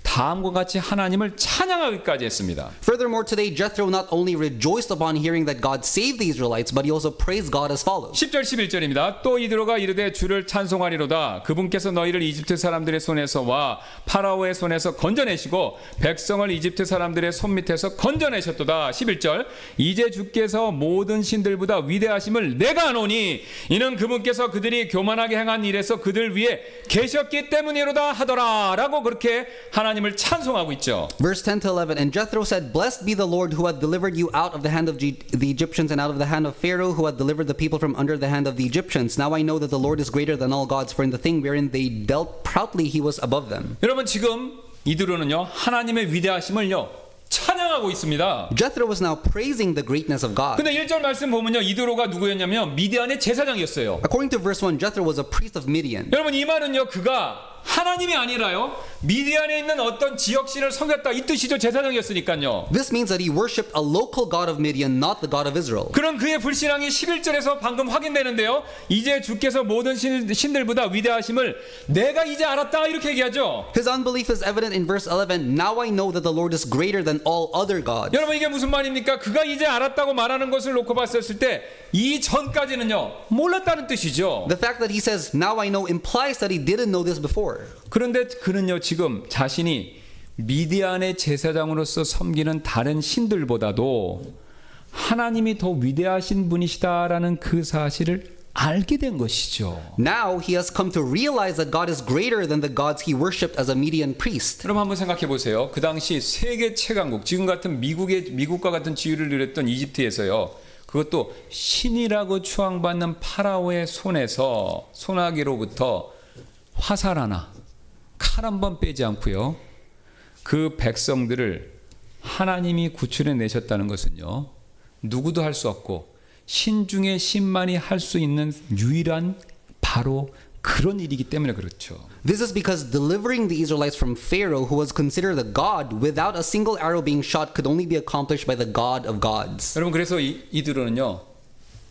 [SPEAKER 1] 다음과 같이 하나님을 찬양하기까지 했습니다.
[SPEAKER 2] Furthermore, today Jethro not only rejoiced upon hearing that God saved the Israelites, but he also praised God as follows.
[SPEAKER 1] 10절 11절입니다. 또 이드로가 이르되 주를 찬송하리로다. 그분께서 너희를 이집트 사람들의 손에서와 파라오의 손에서 건져내시고 백성을 이집트 사람들의 손 밑에서 건져내셨도다. 11절 이제 주께서 모든 신들보다 위대하심을 내가 아노니 이는 그분께서 그들이 교만하게 행한 일에서 그들 위에 계셨기 때문이로다 하더라 라고 그렇게 하나님을 찬송하고 있죠.
[SPEAKER 2] Verse 10 to 11, and Jethro said, Blessed be the Lord who had delivered you out of the hand of the Egyptians and out of the hand of Pharaoh who had delivered the people from under the hand of the Egyptians. Now I know that the Lord is greater than all gods, for in the thing wherein they dealt proudly he was above them.
[SPEAKER 1] 여러분 지금 이드로는요 하나님의 위대하심을요 찬양하고 있습니다.
[SPEAKER 2] Jethro was now praising the greatness of God.
[SPEAKER 1] 근데 1절 말씀 보면요 이드로가 누구였냐면 미디안의 제사장이었어요.
[SPEAKER 2] According to verse 1, Jethro was a priest of Midian.
[SPEAKER 1] 여러분 이 말은요 그가 하나님이 아니라요 미디안에 있는 어떤 지역신을 섬겼다 이 뜻이죠. 제사장이었으니까요.
[SPEAKER 2] This means that he worshipped a local god of Midian, not the God of Israel.
[SPEAKER 1] 그런 그의 불신앙이 11절에서 방금 확인되는데요. 이제 주께서 모든 신들보다 위대하심을 내가 이제 알았다 이렇게 얘기하죠.
[SPEAKER 2] His unbelief is evident in verse 11. Now I know that the Lord is greater than all other gods.
[SPEAKER 1] 여러분 이게 무슨 말입니까? 그가 이제 알았다고 말하는 것을 놓고 봤을 때 이 전까지는요 몰랐다는 뜻이죠.
[SPEAKER 2] The fact that he says, now I know, implies that he didn't know this before.
[SPEAKER 1] 그런데 그는요 지금 자신이 미디안의 제사장으로서 섬기는 다른 신들보다도 하나님이 더 위대하신 분이시다라는 그 사실을 알게 된 것이죠.
[SPEAKER 2] Now he has come to realize that God is greater than the gods he worshipped as a Midian priest.
[SPEAKER 1] 여러분 한번 생각해 보세요. 그 당시 세계 최강국, 지금 같은 미국과 같은 지위를 누렸던 이집트에서요. 그것도 신이라고 추앙받는 파라오의 손에서 소나기로부터 화살 하나, 칼 한 번 빼지 않고요. 그 백성들을 하나님이 구출해 내셨다는 것은요. 누구도 할 수 없고 신 중에 신만이 할 수 있는 유일한 바로 그런 일이기 때문에 그렇죠.
[SPEAKER 2] This is because delivering the Israelites from Pharaoh, who was considered a god, without a single arrow being shot, could only be accomplished by the God of gods.
[SPEAKER 1] 여러분 그래서 이들은요.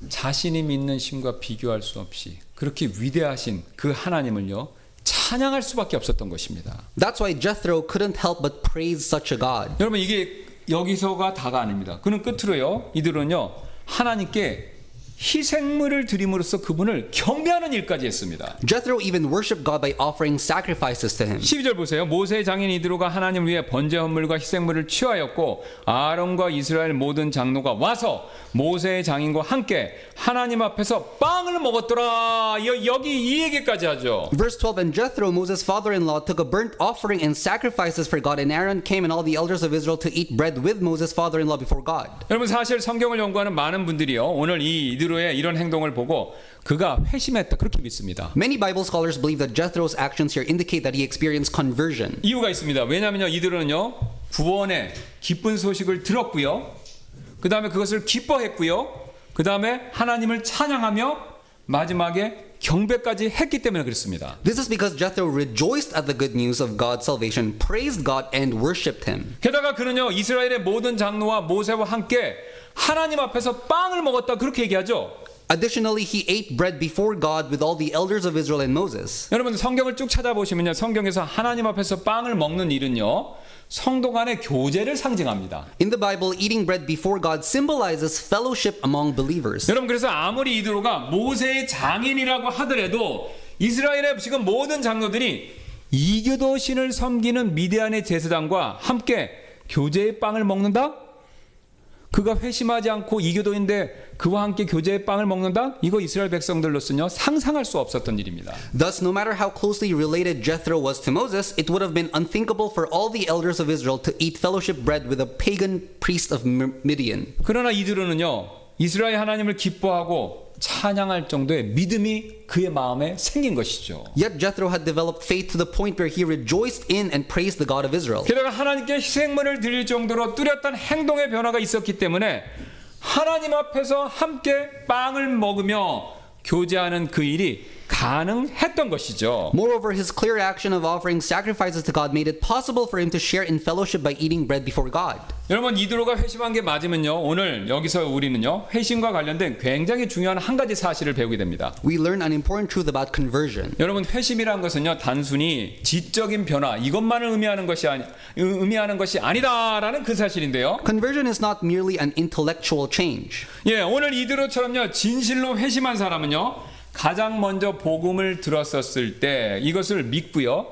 [SPEAKER 1] 자신이 믿는 신과 비교할 수 없이 그렇게 위대하신 그 하나님을요. 찬양할 수밖에 없었던 것입니다.
[SPEAKER 2] That's why Jethro couldn't help but praise such a God.
[SPEAKER 1] 여러분 이게 여기서가 다가 아닙니다. 그는 끝으로요. 이들은요. 하나님께 희생물을 드림으로써 그분을 경배하는 일까지 했습니다.
[SPEAKER 2] Jethro even worshipped God by offering sacrifices to him.
[SPEAKER 1] 12절 보세요. 모세의 장인 이드로가 하나님을 위해 번제 헌물과 희생물을 취하였고 아론과 이스라엘 모든 장로가 와서 모세의 장인과 함께 하나님 앞에서 빵을 먹었더라. 여기 이 얘기까지 하죠.
[SPEAKER 2] Verse 12, and Jethro, Moses' father-in-law, took a burnt offering and sacrifices for God, and Aaron came and all the elders of Israel to eat bread with Moses' father-in-law before God.
[SPEAKER 1] 여러분 사실 성경을 연구하는 많은 분들이요. 오늘 이 이드로의 이런 행동을 보고 그가 회심했다 그렇게 믿습니다.
[SPEAKER 2] Many Bible scholars believe that Jethro's actions here indicate that he experienced conversion.
[SPEAKER 1] 이유가 있습니다. 왜냐하면요. 이들은요. 구원의 기쁜 소식을 들었고요. 그 다음에 그것을 기뻐했고요. 그 다음에 하나님을 찬양하며 마지막에 경배까지 했기 때문에 그렇습니다.
[SPEAKER 2] This is because Jethro rejoiced at the good news of God's salvation, praised God, and worshipped him.
[SPEAKER 1] 게다가 그는요. 이스라엘의 모든 장로와 모세와 함께 하나님 앞에서 빵을 먹었다 그렇게 얘기하죠.
[SPEAKER 2] Additionally, he ate bread before God with all the elders of Israel and Moses.
[SPEAKER 1] 여러분 성경을 쭉 찾아보시면요. 성경에서 하나님 앞에서 빵을 먹는 일은요. 성도 간의 교제를 상징합니다.
[SPEAKER 2] In the Bible, eating bread before God symbolizes fellowship among believers.
[SPEAKER 1] 여러분 그래서 아무리 이드로가 모세의 장인이라고 하더라도 이스라엘의 지금 모든 장로들이 이교도 신을 섬기는 미디안의 제사장과 함께 교제의 빵을 먹는다? 그가 회심하지 않고 이교도인데 그와 함께 교제의 빵을 먹는다? 이거 이스라엘 백성들로서는요 상상할 수 없었던 일입니다.
[SPEAKER 2] Thus, no matter how closely related Jethro was to Moses, it would have been unthinkable for all the elders of Israel to eat fellowship bread with a pagan priest of Midian.
[SPEAKER 1] 그러나 이들은요 이스라엘 하나님을 기뻐하고 찬양할 정도의 믿음이 그의 마음에 생긴 것이죠.
[SPEAKER 2] Yet Jethro had developed faith to the point where he rejoiced in and praised the God of Israel.
[SPEAKER 1] 게다가 하나님께 희생물을 드릴 정도로 뚜렷한 행동의 변화가 있었기 때문에 하나님 앞에서 함께 빵을 먹으며 교제하는 그 일이 가능했던 것이죠.
[SPEAKER 2] Moreover, his clear action of offering sacrifices to God made it possible for him to share in fellowship by eating bread before God.
[SPEAKER 1] 여러분 이드로가 회심한 게 맞으면요 오늘 여기서 우리는요 회심과 관련된 굉장히 중요한 한 가지 사실을 배우게 됩니다.
[SPEAKER 2] We learn an important truth about conversion.
[SPEAKER 1] 여러분 회심이란 것은요 단순히 지적인 변화 이것만을 의미하는 것이 아니다라는 그 사실인데요.
[SPEAKER 2] Conversion is not merely an intellectual change.
[SPEAKER 1] 예, 오늘 이드로처럼요 진실로 회심한 사람은요 가장 먼저 복음을 들었었을 때 이것을 믿고요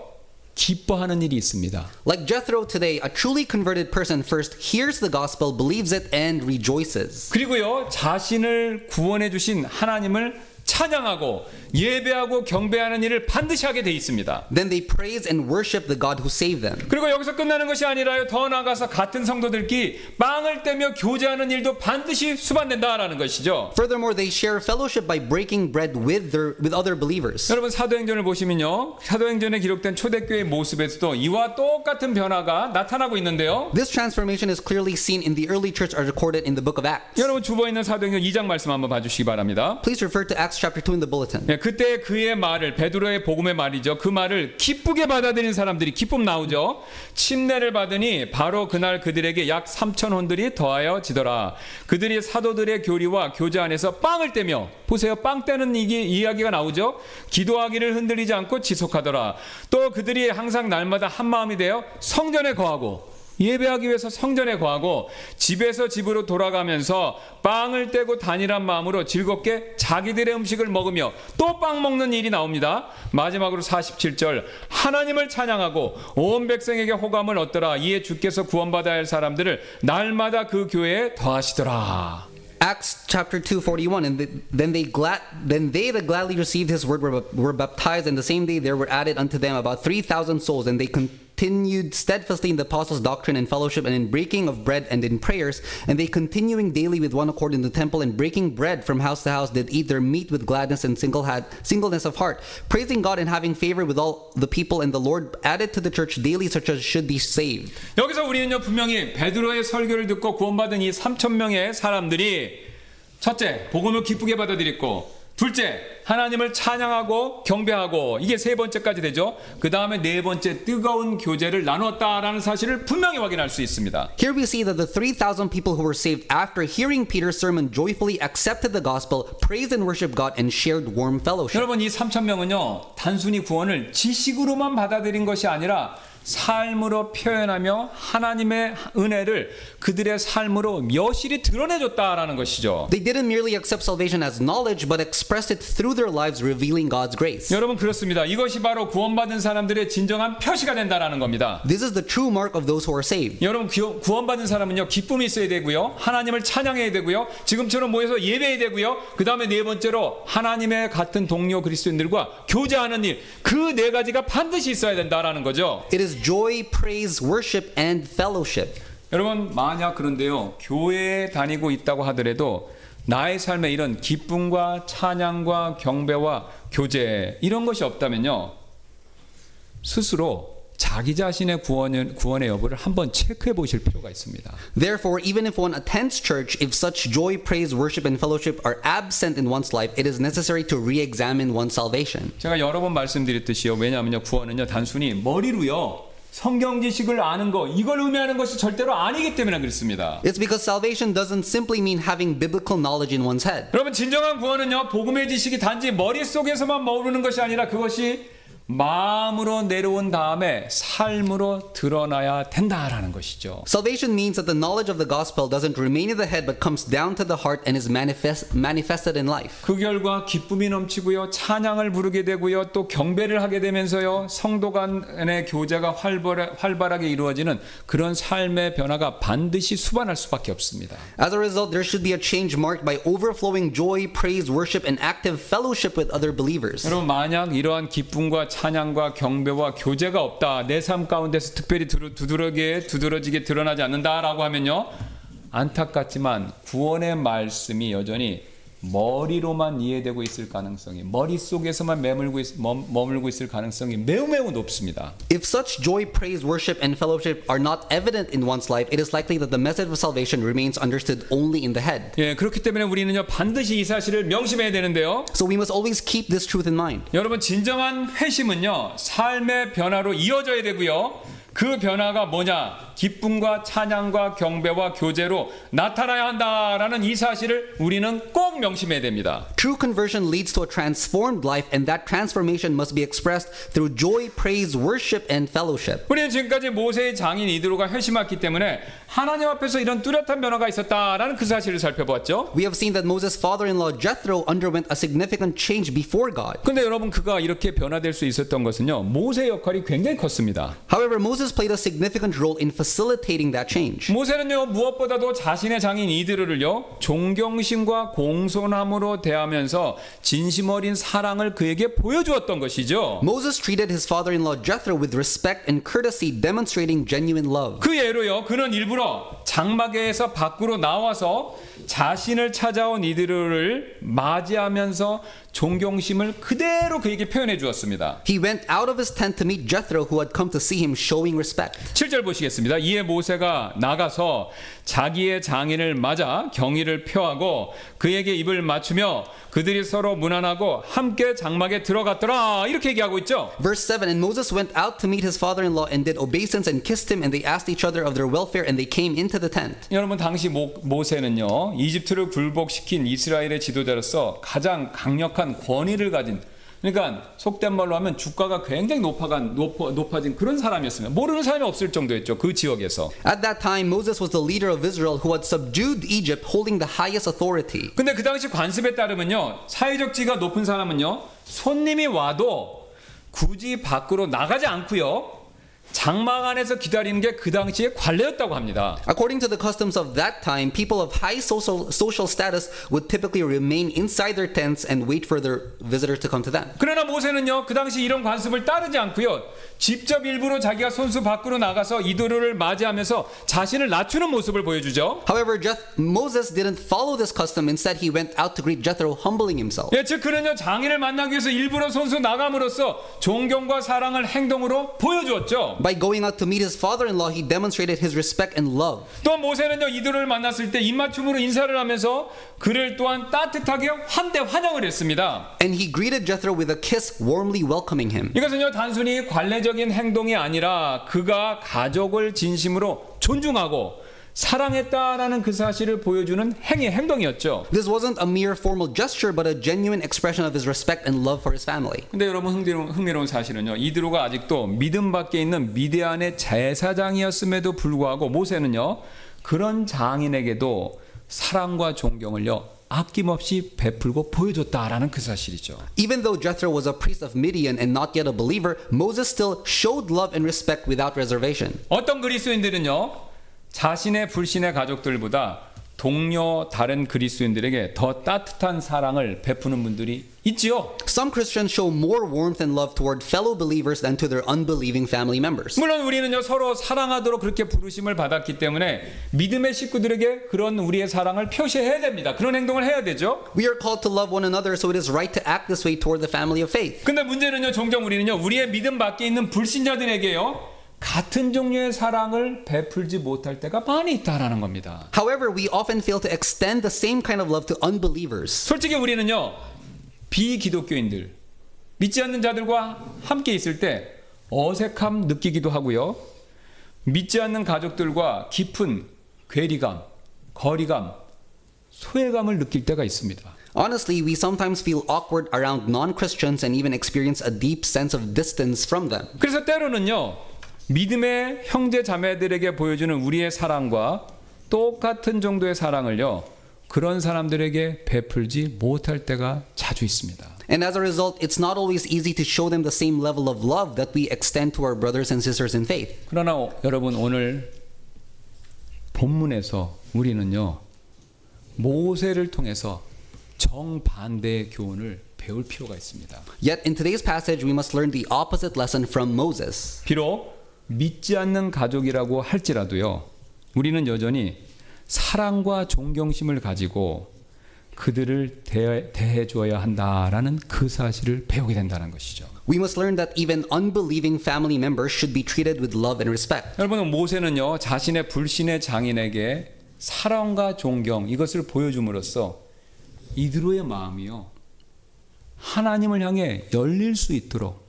[SPEAKER 1] 기뻐하는 일이 있습니다.
[SPEAKER 2] Like Jethro today, a truly converted person first hears the gospel, believes it, and rejoices.
[SPEAKER 1] 그리고요 자신을 구원해 주신 하나님을 찬양하고 예배하고 경배하는 일을 반드시 하게 돼 있습니다.
[SPEAKER 2] Then they praise and worship the God who saved them.
[SPEAKER 1] 그리고 여기서 끝나는 것이 아니라요. 더 나아가서 같은 성도들끼리 빵을 떼며 교제하는 일도 반드시 수반된다라는 것이죠.
[SPEAKER 2] Furthermore, they share fellowship by breaking bread with other believers.
[SPEAKER 1] 여러분 사도행전을 보시면요. 사도행전에 기록된 초대교회의 모습에서도 이와 똑같은 변화가 나타나고 있는데요.
[SPEAKER 2] This transformation is clearly seen in the early church as recorded in the book of Acts.
[SPEAKER 1] 여러분 주보에 있는 사도행전 2장 말씀 한번 봐주시기 바랍니다.
[SPEAKER 2] Please refer to Acts chapter 2 in the bulletin.
[SPEAKER 1] 예, 그때 그의 말을 베드로의 복음의 말이죠. 그 말을 기쁘게 받아들인 사람들이 기쁨 나오죠. 침례를 받으니 바로 그날 그들에게 약 3,000혼들이 더하여 지더라. 그들이 사도들의 교리와 교제 안에서 빵을 떼며 보세요. 빵 떼는 이야기가 나오죠. 기도하기를 흔들리지 않고 지속하더라. 또 그들이 항상 날마다 한 마음이 되어 성전에 거하고 예배하기 위해서 성전에 거하고 집에서 집으로 돌아가면서 빵을 떼고 단일한 마음으로 즐겁게 자기들의 음식을 먹으며 또 빵 먹는 일이 나옵니다. 마지막으로 47절 하나님을 찬양하고 온 백성에게 호감을 얻더라. 이에 주께서 구원받아야 할 사람들을 날마다 그 교회에 더하시더라.
[SPEAKER 2] Acts chapter 2:41 and then they that gladly received his word were baptized, and the same day there were added unto them about 3,000 souls, and they continued steadfastly in the apostles' doctrine and fellowship and in breaking of bread and in prayers, and they continuing daily with one accord in the temple and breaking bread from house to house did eat their meat with gladness and singleness of heart, praising God and having favor with all the people, and the Lord added to the church daily such as should be saved.
[SPEAKER 1] 여기서 우리는요 분명히 베드로의 설교를 듣고 구원받은 이 3,000명의 사람들이 첫째 복음을 기쁘게 받아들였고 둘째 하나님을 찬양하고 경배하고 이게 세 번째까지 되죠. 그 다음에 네 번째 뜨거운 교제를 나눴다라는 사실을 분명히 확인할 수 있습니다.
[SPEAKER 2] Here we see that the 3,000 people who were saved after hearing Peter's sermon joyfully accepted the gospel, praised and worshiped God, and shared warm fellowship.
[SPEAKER 1] 여러분 이 3,000명은요 단순히 구원을 지식으로만 받아들인 것이 아니라 삶으로 표현하며 하나님의 은혜를 그들의 삶으로 여실히 드러내줬다라는 것이죠.
[SPEAKER 2] They didn't merely accept salvation as knowledge, but expressed it through their lives, revealing God's grace.
[SPEAKER 1] 여러분 그렇습니다. 이것이 바로 구원받은 사람들의 진정한 표시가 된다라는 겁니다.
[SPEAKER 2] This is the true mark of those who are saved.
[SPEAKER 1] 여러분 구원받은 사람은요 기쁨이 있어야 되고요. 하나님을 찬양해야 되고요. 지금처럼 모여서 예배해야 되고요. 그 다음에 네 번째로 하나님의 같은 동료 그리스도인들과 교제하는 일, 그 네 가지가 반드시 있어야 된다라는 거죠.
[SPEAKER 2] It is joy, praise, worship, and fellowship.
[SPEAKER 1] 여러분 만약 그런데요 교회에 다니고 있다고 하더라도 나의 삶에 이런 기쁨과 찬양과 경배와 교제 이런 것이 없다면요 스스로 자기 자신의 구원의 여부를 한번 체크해 보실 필요가 있습니다.
[SPEAKER 2] Therefore, even if one attends church, if such joy, praise, worship, and fellowship are absent in one's life, it is necessary to re-examine one's salvation.
[SPEAKER 1] 제가 여러 번 말씀드렸듯이요. 왜냐하면요 구원은요 단순히 머리로요 성경 지식을 아는 거 이걸 의미하는 것이 절대로 아니기 때문에 그렇습니다.
[SPEAKER 2] It's because salvation doesn't simply mean having biblical knowledge in one's head.
[SPEAKER 1] 여러분 진정한 구원은요 복음의 지식이 단지 머릿속에서만 머무르는 것이 아니라 그것이 마음으로 내려온 다음에 삶으로 드러나야 된다라는 것이죠.
[SPEAKER 2] Salvation means that the knowledge of the gospel doesn't remain in the head but comes down to the heart and is manifested in life.
[SPEAKER 1] 그 결과 기쁨이 넘치고요 찬양을 부르게 되고요 또 경배를 하게 되면서요 성도 간의 교제가 활발하게 이루어지는 그런 삶의 변화가 반드시 수반할 수밖에 없습니다.
[SPEAKER 2] As a result, there should be a change marked by overflowing joy, praise, worship, and active fellowship with other believers.
[SPEAKER 1] 여러분 만약 이러한 기쁨과 찬양과 경배와 교제가 없다 내 삶 가운데서 특별히 두드러지게 드러나지 않는다라고 하면요 안타깝지만 구원의 말씀이 여전히 머리로만 이해되고 있을 가능성이 머릿속에서만 머물고 있을 가능성이 매우 높습니다.
[SPEAKER 2] If such joy, praise, worship, and fellowship are not evident in one's life, it is likely that the message of salvation remains understood only in the head.
[SPEAKER 1] 예, 그렇기 때문에 우리는요 반드시 이 사실을 명심해야 되는데요.
[SPEAKER 2] So we must always keep this truth in mind.
[SPEAKER 1] 여러분 진정한 회심은요 삶의 변화로 이어져야 되고요. 그 변화가 뭐냐? 기쁨과 찬양과 경배와 교제로 나타나야 한다라는 이 사실을 우리는 꼭 명심해야 됩니다.
[SPEAKER 2] True conversion leads to a transformed life, and that transformation must be expressed through joy, praise, worship, and fellowship.
[SPEAKER 1] 우리는 지금까지 모세의 장인 이드로가 회심했기 때문에 하나님 앞에서 이런 뚜렷한 변화가 있었다라는 그 사실을 살펴보았죠.
[SPEAKER 2] We have seen that Moses' father-in-law Jethro underwent a significant change before God.
[SPEAKER 1] 근데 여러분 그가 이렇게 변화될 수 있었던 것은요 모세의 역할이 굉장히 컸습니다.
[SPEAKER 2] However, Moses played a significant role in facilitating that change.
[SPEAKER 1] 모세는요 무엇보다도 자신의 장인 이드로를요 존경심과 공손함으로 대하면서 진심 어린 사랑을 그에게 보여주었던 것이죠.
[SPEAKER 2] Moses treated his father-in-law Jethro with respect and courtesy, demonstrating genuine love.
[SPEAKER 1] 그 예로요 그는 일부러 장막에서 밖으로 나와서 자신을 찾아온 이드로를 맞이하면서 존경심을 그대로 그에게 표현해 주었습니다.
[SPEAKER 2] He went out of his tent to meet Jethro, who had come to see him, showing respect.
[SPEAKER 1] 7절 보시겠습니다. 이에 모세가 나가서 자기의 장인을 맞아 경의를 표하고 그에게 입을 맞추며 그들이 서로 문안하고 함께 장막에 들어갔더라. 이렇게 얘기하고 있죠.
[SPEAKER 2] Verse 7, and Moses went out to meet his father-in-law and did obeisance and kissed him, and they asked each other of their welfare, and they came into the tent.
[SPEAKER 1] 여러분 당시 모세는요 이집트를 굴복시킨 이스라엘의 지도자로서 가장 강력한 권위를 가진 그러니까 속된 말로 하면 주가가 굉장히 높아진 그런 사람이었습니다. 모르는 사람이 없을 정도였죠. 그 지역에서.
[SPEAKER 2] At that time, Moses was the leader of Israel who had subdued Egypt, holding the highest authority.
[SPEAKER 1] 근데 그 당시 관습에 따르면요. 사회적 지위가 높은 사람은요. 손님이 와도 굳이 밖으로 나가지 않고요. 장막 안에서 기다리는 게 그 당시의 관례였다고 합니다.
[SPEAKER 2] According to the customs of that time, people of high social status would typically remain inside their tents and wait for their visitors to come to them.
[SPEAKER 1] 그러나 모세는요, 그 당시 이런 관습을 따르지 않고요, 직접 일부러 자기가 손수 밖으로 나가서 이드로를 맞이하면서 자신을 낮추는 모습을 보여주죠.
[SPEAKER 2] However, Moses didn't follow this custom. Instead, he went out to greet Jethro, humbling himself.
[SPEAKER 1] 예, 즉 그는요 장인을 만나기 위해서 일부러 손수 나감으로써 존경과 사랑을 행동으로 보여주었죠.
[SPEAKER 2] By going out to meet his father-in-law, he demonstrated his respect and love.
[SPEAKER 1] 또 모세는요 이드로를 만났을 때 입맞춤으로 인사를 하면서 그를 또한 따뜻하게 환영을 했습니다.
[SPEAKER 2] And he greeted Jethro with a kiss, warmly welcoming him.
[SPEAKER 1] 이것은요 단순히 관례적인 행동이 아니라 그가 가족을 진심으로 존중하고 사랑했다라는 그 사실을 보여주는 행동이었죠.
[SPEAKER 2] This wasn't a mere formal gesture, but a genuine expression of his respect and love for his family.
[SPEAKER 1] 근데 여러분 흥미로운 사실은요. 이드로가 아직도 믿음 밖에 있는 미디안의 제사장이었음에도 불구하고 모세는요. 그런 장인에게도 사랑과 존경을요. 아낌없이 베풀고 보여줬다라는 그 사실이죠.
[SPEAKER 2] Even though Jethro was a priest of Midian and not yet a believer, Moses still showed love and respect without reservation.
[SPEAKER 1] 어떤 그리스도인들은요. 자신의 불신의 가족들보다 동료 다른 그리스도인들에게 더 따뜻한 사랑을 베푸는 분들이 있지요.
[SPEAKER 2] Some Christians show more warmth and love toward fellow believers than to their unbelieving family members.
[SPEAKER 1] 물론 우리는요 서로 사랑하도록 그렇게 부르심을 받았기 때문에 믿음의 식구들에게 그런 우리의 사랑을 표시해야 됩니다. 그런 행동을 해야 되죠.
[SPEAKER 2] We are called to love one another, so it is right to act this way toward the family of faith.
[SPEAKER 1] 근데 문제는요 종종 우리는요 우리의 믿음 밖에 있는 불신자들에게요 같은 종류의 사랑을 베풀지 못할 때가 많이 있다라는 겁니다.
[SPEAKER 2] However, we often fail to extend the same kind of love to unbelievers.
[SPEAKER 1] 솔직히 우리는요 비기독교인들 믿지 않는 자들과 함께 있을 때 어색함 느끼기도 하고요. 믿지 않는 가족들과 깊은 괴리감, 거리감, 소외감을 느낄 때가 있습니다.
[SPEAKER 2] Honestly, we sometimes feel awkward around non-Christians and even experience a deep sense of distance from them.
[SPEAKER 1] 그래서 때로는요, 믿음의 형제 자매들에게 보여주는 우리의 사랑과 똑같은 정도의 사랑을요, 그런 사람들에게 베풀지 못할 때가 자주 있습니다.
[SPEAKER 2] And as a result, it's not always easy to show them the same level of love that we extend to our brothers and sisters in faith.
[SPEAKER 1] 그러나 여러분, 오늘 본문에서 우리는요, 모세를 통해서 정반대의 교훈을 배울 필요가 있습니다.
[SPEAKER 2] Yet in today's passage, we must learn the opposite lesson from Moses.
[SPEAKER 1] 비록 믿지 않는 가족이라고 할지라도요, 우리는 여전히 사랑과 존경심을 가지고 그들을 대해 주어야 한다라는 그 사실을 배우게 된다는 것이죠.
[SPEAKER 2] We must learn that even unbelieving family members should be treated with love and respect.
[SPEAKER 1] 여러분, 모세는요, 자신의 불신의 장인에게 사랑과 존경 이것을 보여줌으로써 이들의 마음이요, 하나님을 향해 열릴 수 있도록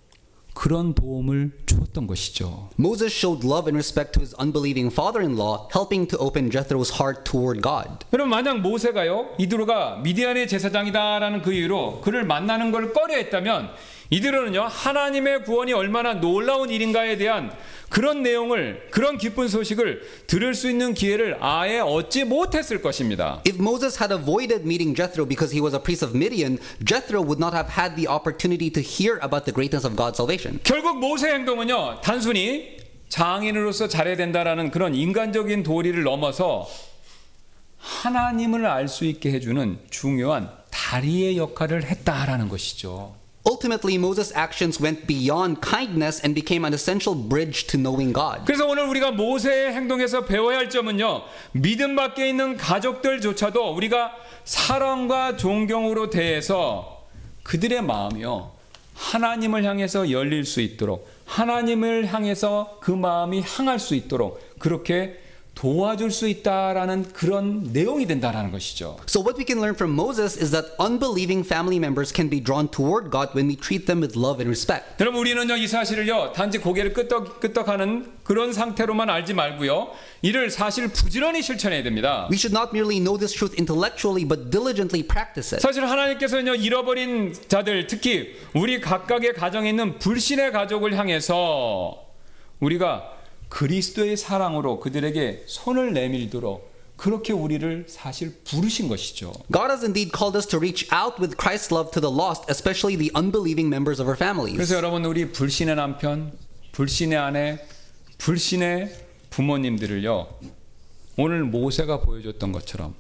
[SPEAKER 1] 그런 도움을 주었던 것이죠.
[SPEAKER 2] Moses showed love and respect to his unbelieving father-in-law, helping to open Jethro's heart toward God.
[SPEAKER 1] 여러분, 만약 모세가요, 이드로가 미디안의 제사장이다라는 그 이유로 그를 만나는 걸 꺼려했다면 이들은요, 하나님의 구원이 얼마나 놀라운 일인가에 대한 그런 내용을, 그런 기쁜 소식을 들을 수 있는 기회를 아예 얻지 못했을 것입니다.
[SPEAKER 2] If Moses had avoided meeting Jethro because he was a priest of Midian, Jethro would not have had the opportunity to hear about the greatness of God's salvation.
[SPEAKER 1] 결국 모세의 행동은요, 단순히 장인으로서 잘해야 된다라는 그런 인간적인 도리를 넘어서 하나님을 알 수 있게 해주는 중요한 다리의 역할을 했다라는 것이죠.
[SPEAKER 2] Ultimately, Moses' actions went beyond kindness and became an essential bridge to knowing God.
[SPEAKER 1] 그래서 오늘 우리가 모세의 행동에서 배워야 할 점은요, 믿음 밖에 있는 가족들조차도 우리가 사랑과 존경으로 대해서 그들의 마음이요, 하나님을 향해서 열릴 수 있도록, 하나님을 향해서 그 마음이 향할 수 있도록 그렇게 도와줄 수 있다라는 그런 내용이 된다라는 것이죠.
[SPEAKER 2] So what we can learn from Moses is that unbelieving family members can be drawn toward God when we treat them with love and respect.
[SPEAKER 1] 여러분, 우리는요, 이 사실을요, 단지 고개를 끄덕끄덕하는 그런 상태로만 알지 말고요, 이를 사실 부지런히 실천해야 됩니다.
[SPEAKER 2] We should not merely know this truth intellectually but diligently practice it.
[SPEAKER 1] 사실 하나님께서는요, 잃어버린 자들, 특히 우리 각각의 가정에 있는 불신의 가족을 향해서 우리가 그리스도의 사랑으로 그들에게 손을 내밀도록 그렇게 우리를 사실 부르신 것이죠.
[SPEAKER 2] God has indeed called us to reach out with Christ's love to the lost, especially the unbelieving members of our families.
[SPEAKER 1] 그래서 여러분, 우리 불신의 남편, 불신의 아내, 불신의 부모님들을요, 오늘 모세가 보여줬던 것처럼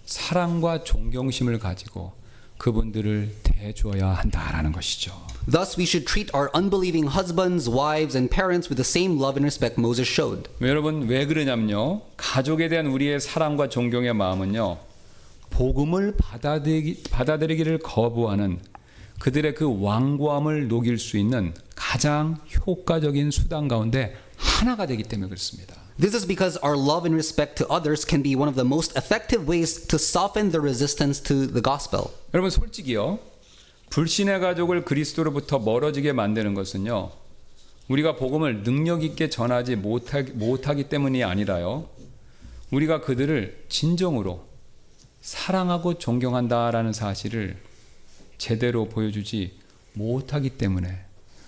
[SPEAKER 1] 사랑과 존경심을 가지고 그분들을 대해주어야 한다라는 것이죠.
[SPEAKER 2] Thus, we should treat our unbelieving husbands, wives, and parents with the same love and respect Moses showed.
[SPEAKER 1] 여러분, 왜 그러냐면요, 가족에 대한 우리의 사랑과 존경의 마음은요, 복음을 받아들이기를 거부하는 그들의 그 완고함을 녹일 수 있는 가장 효과적인 수단 가운데 하나가 되기 때문에 그렇습니다.
[SPEAKER 2] This is because our love and respect to others can be one of the most effective ways to soften the resistance to the gospel.
[SPEAKER 1] 여러분, 솔직히요, 불신의 가족을 그리스도로부터 멀어지게 만드는 것은요, 우리가 복음을 능력 있게 전하지 못하기 때문이 아니라요, 우리가 그들을 진정으로 사랑하고 존경한다라는 사실을 제대로 보여주지 못하기 때문에,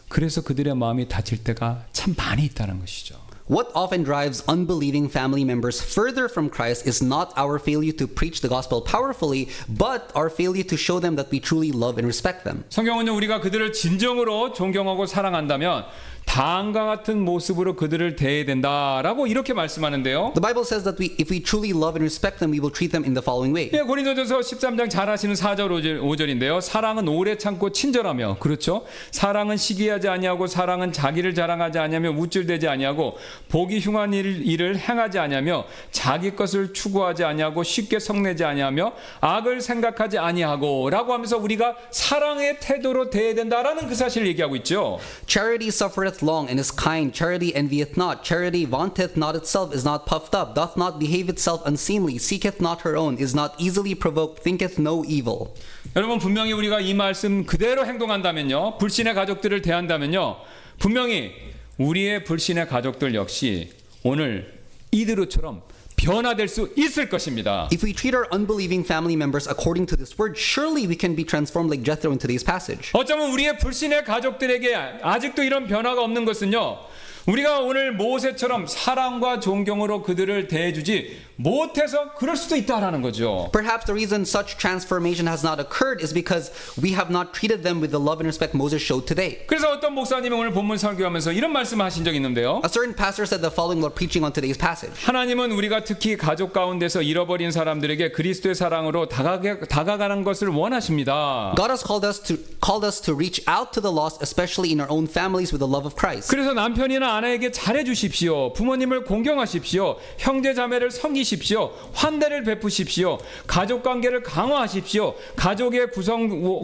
[SPEAKER 1] 그래서 그들의 마음이 다칠 때가 참 많이 있다는 것이죠.
[SPEAKER 2] What often drives unbelieving family members further from Christ is not our failure to preach the gospel powerfully, but our failure to show them that we truly love and respect them.
[SPEAKER 1] 성경은요, 우리가 그들을 진정으로 존경하고 사랑한다면 다음과 같은 모습으로 그들을 대해야 된다라고 이렇게 말씀하는데요.
[SPEAKER 2] The Bible says that if we truly love and respect them, we will treat them in the following way.
[SPEAKER 1] 예, 고린도전서 13장 잘 아시는 4절 5절인데요. 사랑은 오래 참고 친절하며, 그렇죠? 사랑은 시기하지 아니하고, 사랑은 자기를 자랑하지 아니하며, 우쭐대지 아니하고, 보기 흉한 일을 행하지 아니하며, 자기 것을 추구하지 아니하고, 쉽게 성내지 아니하며, 악을 생각하지 아니하고라고 하면서 우리가 사랑의 태도로 대해야 된다라는 그 사실을 얘기하고 있죠.
[SPEAKER 2] Charity suffereth long and is kind. Charity envieth not. Charity vaunteth not itself, is not puffed up, doth not behave itself unseemly, seeketh not her own, is not easily provoked, thinketh no evil.
[SPEAKER 1] 여러분, 분명히 우리가 이 말씀 그대로 행동한다면요, 불신의 가족들을 대한다면요, 분명히 우리의 불신의 가족들 역시 오늘 이드로처럼 변화될 수 있을 것입니다.
[SPEAKER 2] If we treat our unbelieving family members according to this word, surely we can be transformed like Jethro in today's passage.
[SPEAKER 1] 어쩌면 우리의 불신의 가족들에게 아직도 이런 변화가 없는 것은요, 우리가 오늘 모세처럼 사랑과 존경으로 그들을 대해주지 못해서 그럴 수도 있다라는 거죠.
[SPEAKER 2] Perhaps the reason such transformation has not occurred is because we have not treated them with the love and respect Moses showed today.
[SPEAKER 1] 그래서 어떤 목사님이 오늘 본문 설교하면서 이런 말씀을 하신 적이 있는데요.
[SPEAKER 2] A certain pastor said the following while preaching on today's passage.
[SPEAKER 1] 하나님은 우리가 특히 가족 가운데서 잃어버린 사람들에게 그리스도의 사랑으로 다가가는 것을 원하십니다.
[SPEAKER 2] God has called us to reach out to the lost, especially in our own families, with the love of Christ.
[SPEAKER 1] 그래서 남편이나 아내에게 잘해 주십시오. 부모님을 공경하십시오. 형제 자매를 섬기십시오. 환대를 베푸십시오. 가족 관계를 강화하십시오. 가족의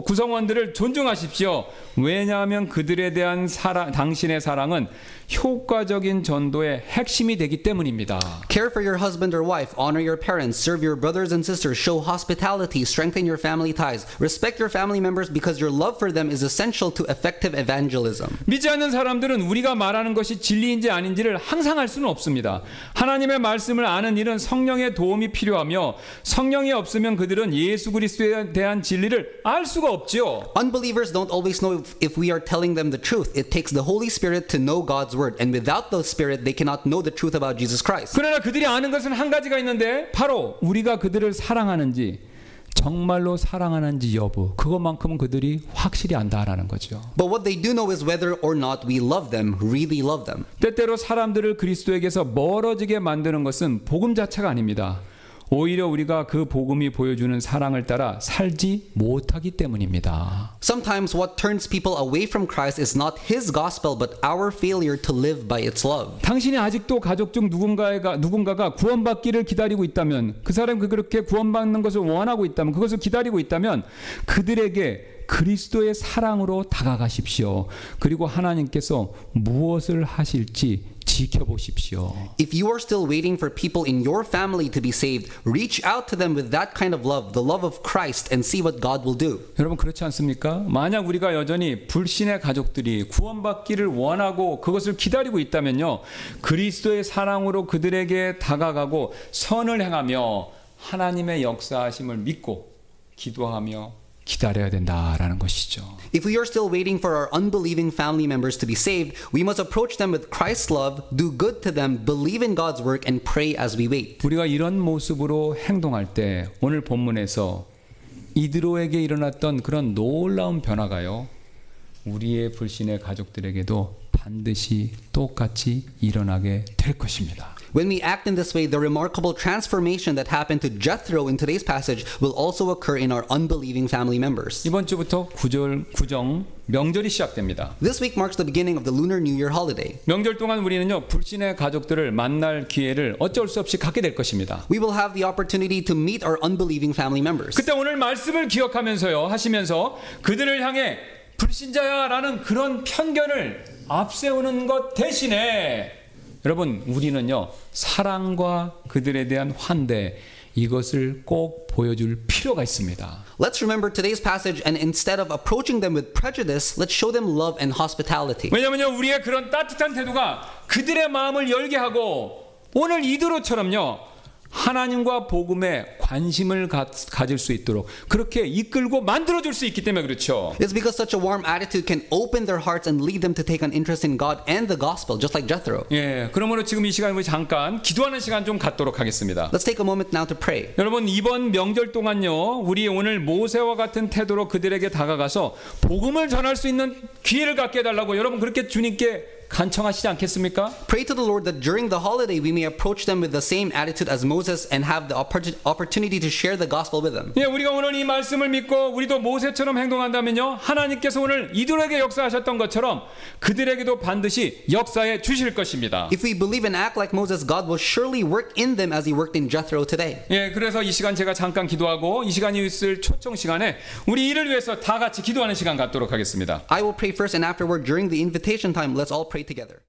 [SPEAKER 1] 구성원들을 존중하십시오. 왜냐하면 그들에 대한 당신의 사랑은 효과적인 전도의 핵심이 되기 때문입니다.
[SPEAKER 2] Care for your husband or wife, honor your parents, serve your brothers and sisters, show hospitality, strengthen your family ties, respect your family members because your love for them is essential to effective evangelism.
[SPEAKER 1] 믿지 않는 사람들은 우리가 말하는 것이 진리인지 아닌지를 항상 알 수는 없습니다. 하나님의 말씀을 아는 일은 성령의 도움이 필요하며 성령이 없으면 그들은 예수 그리스도에 대한 진리를 알 수가 없지요.
[SPEAKER 2] Unbelievers don't always know if we are telling them the truth. It takes the Holy Spirit to know God's word, and without the Spirit, they cannot know the truth about Jesus Christ.
[SPEAKER 1] 그러나 그들이 아는 것은 한 가지가 있는데 바로 우리가 그들을 사랑하는지 정말로 사랑하는지 여부 그것만큼은 그들이 확실히 안다라는 거죠.
[SPEAKER 2] But what they do know is whether or not we love them, really love them.
[SPEAKER 1] 때때로 사람들을 그리스도에게서 멀어지게 만드는 것은 복음 자체가 아닙니다. 오히려 우리가 그 복음이 보여주는 사랑을 따라 살지 못하기 때문입니다.
[SPEAKER 2] Sometimes what turns people away from Christ is not His gospel, but our failure to live by its love.
[SPEAKER 1] 당신이 아직도 가족 중 누군가가 구원받기를 기다리고 있다면, 그 사람이 그렇게 구원받는 것을 원하고 있다면, 그것을 기다리고 있다면 그들에게 그리스도의 사랑으로 다가가십시오. 그리고 하나님께서 무엇을 하실지 지켜보십시오.
[SPEAKER 2] If you are still waiting for people in your family to be saved, reach out to them with that kind of love, the love of Christ, and see what God will do.
[SPEAKER 1] 여러분 그렇지 않습니까? 만약 우리가 여전히 불신의 가족들이 구원받기를 원하고 그것을 기다리고 있다면요, 그리스도의 사랑으로 그들에게 다가가고 선을 행하며 하나님의 역사하심을 믿고 기도하며 기다려야 된다라는 것이죠.
[SPEAKER 2] If we are still waiting for our unbelieving family members to be saved, we must approach them with Christ's love, do good to them, believe in God's work, and pray as we wait.
[SPEAKER 1] 우리가 이런 모습으로 행동할 때 오늘 본문에서 이드로에게 일어났던 그런 놀라운 변화가요, 우리의 불신의 가족들에게도 반드시 똑같이 일어나게 될 것입니다.
[SPEAKER 2] When we act in this way, the remarkable transformation that happened to Jethro in today's passage will also occur in our unbelieving family members.
[SPEAKER 1] 이번 주부터 구정 명절이 시작됩니다.
[SPEAKER 2] This week marks the beginning of the Lunar New Year holiday.
[SPEAKER 1] 명절 동안 우리는요, 불신의 가족들을 만날 기회를 어쩔 수 없이 갖게 될 것입니다.
[SPEAKER 2] We will have the opportunity to meet our unbelieving family members.
[SPEAKER 1] 그때 오늘 말씀을 기억하면서요, 하시면서 그들을 향해 불신자야라는 그런 편견을 앞세우는 것 대신에 여러분, 우리는요, 사랑과 그들에 대한 환대, 이것을 꼭 보여줄 필요가 있습니다.
[SPEAKER 2] Let's remember today's passage, and instead of approaching them with prejudice, let's show them love and hospitality.
[SPEAKER 1] 왜냐면요, 우리의 그런 따뜻한 태도가 그들의 마음을 열게 하고 오늘 이드로처럼요, 하나님과 복음에 관심을 가질 수 있도록 그렇게 이끌고 만들어줄 수 있기 때문에 그렇죠.
[SPEAKER 2] It's because such a warm attitude can open their hearts and lead them to take an interest in God and the gospel, just like Jethro.
[SPEAKER 1] 예, 그러므로 지금 이 시간 우리 잠깐 기도하는 시간 좀 갖도록 하겠습니다.
[SPEAKER 2] Let's take a moment now to pray.
[SPEAKER 1] 여러분, 이번 명절 동안요, 우리 오늘 모세와 같은 태도로 그들에게 다가가서 복음을 전할 수 있는 기회를 갖게 해달라고 여러분 그렇게 주님께 간청하시지 않겠습니까?
[SPEAKER 2] Pray to the Lord that during the holiday we may approach them with the same attitude as Moses and have the opportunity to share the gospel with them.
[SPEAKER 1] 예, 우리가 오늘 이 말씀을 믿고 우리도 모세처럼 행동한다면요, 하나님께서 오늘 이들에게 역사하셨던 것처럼 그들에게도 반드시 역사해 주실 것입니다.
[SPEAKER 2] If we believe and act like Moses, God will surely work in them as He worked in Jethro today.
[SPEAKER 1] 예, 그래서 이 시간 제가 잠깐 기도하고 이 시간이 있을 초청 시간에 우리 이를 위해서 다 같이 기도하는 시간 갖도록 하겠습니다.
[SPEAKER 2] I will pray first, and afterward, during the invitation time, let's all pray together.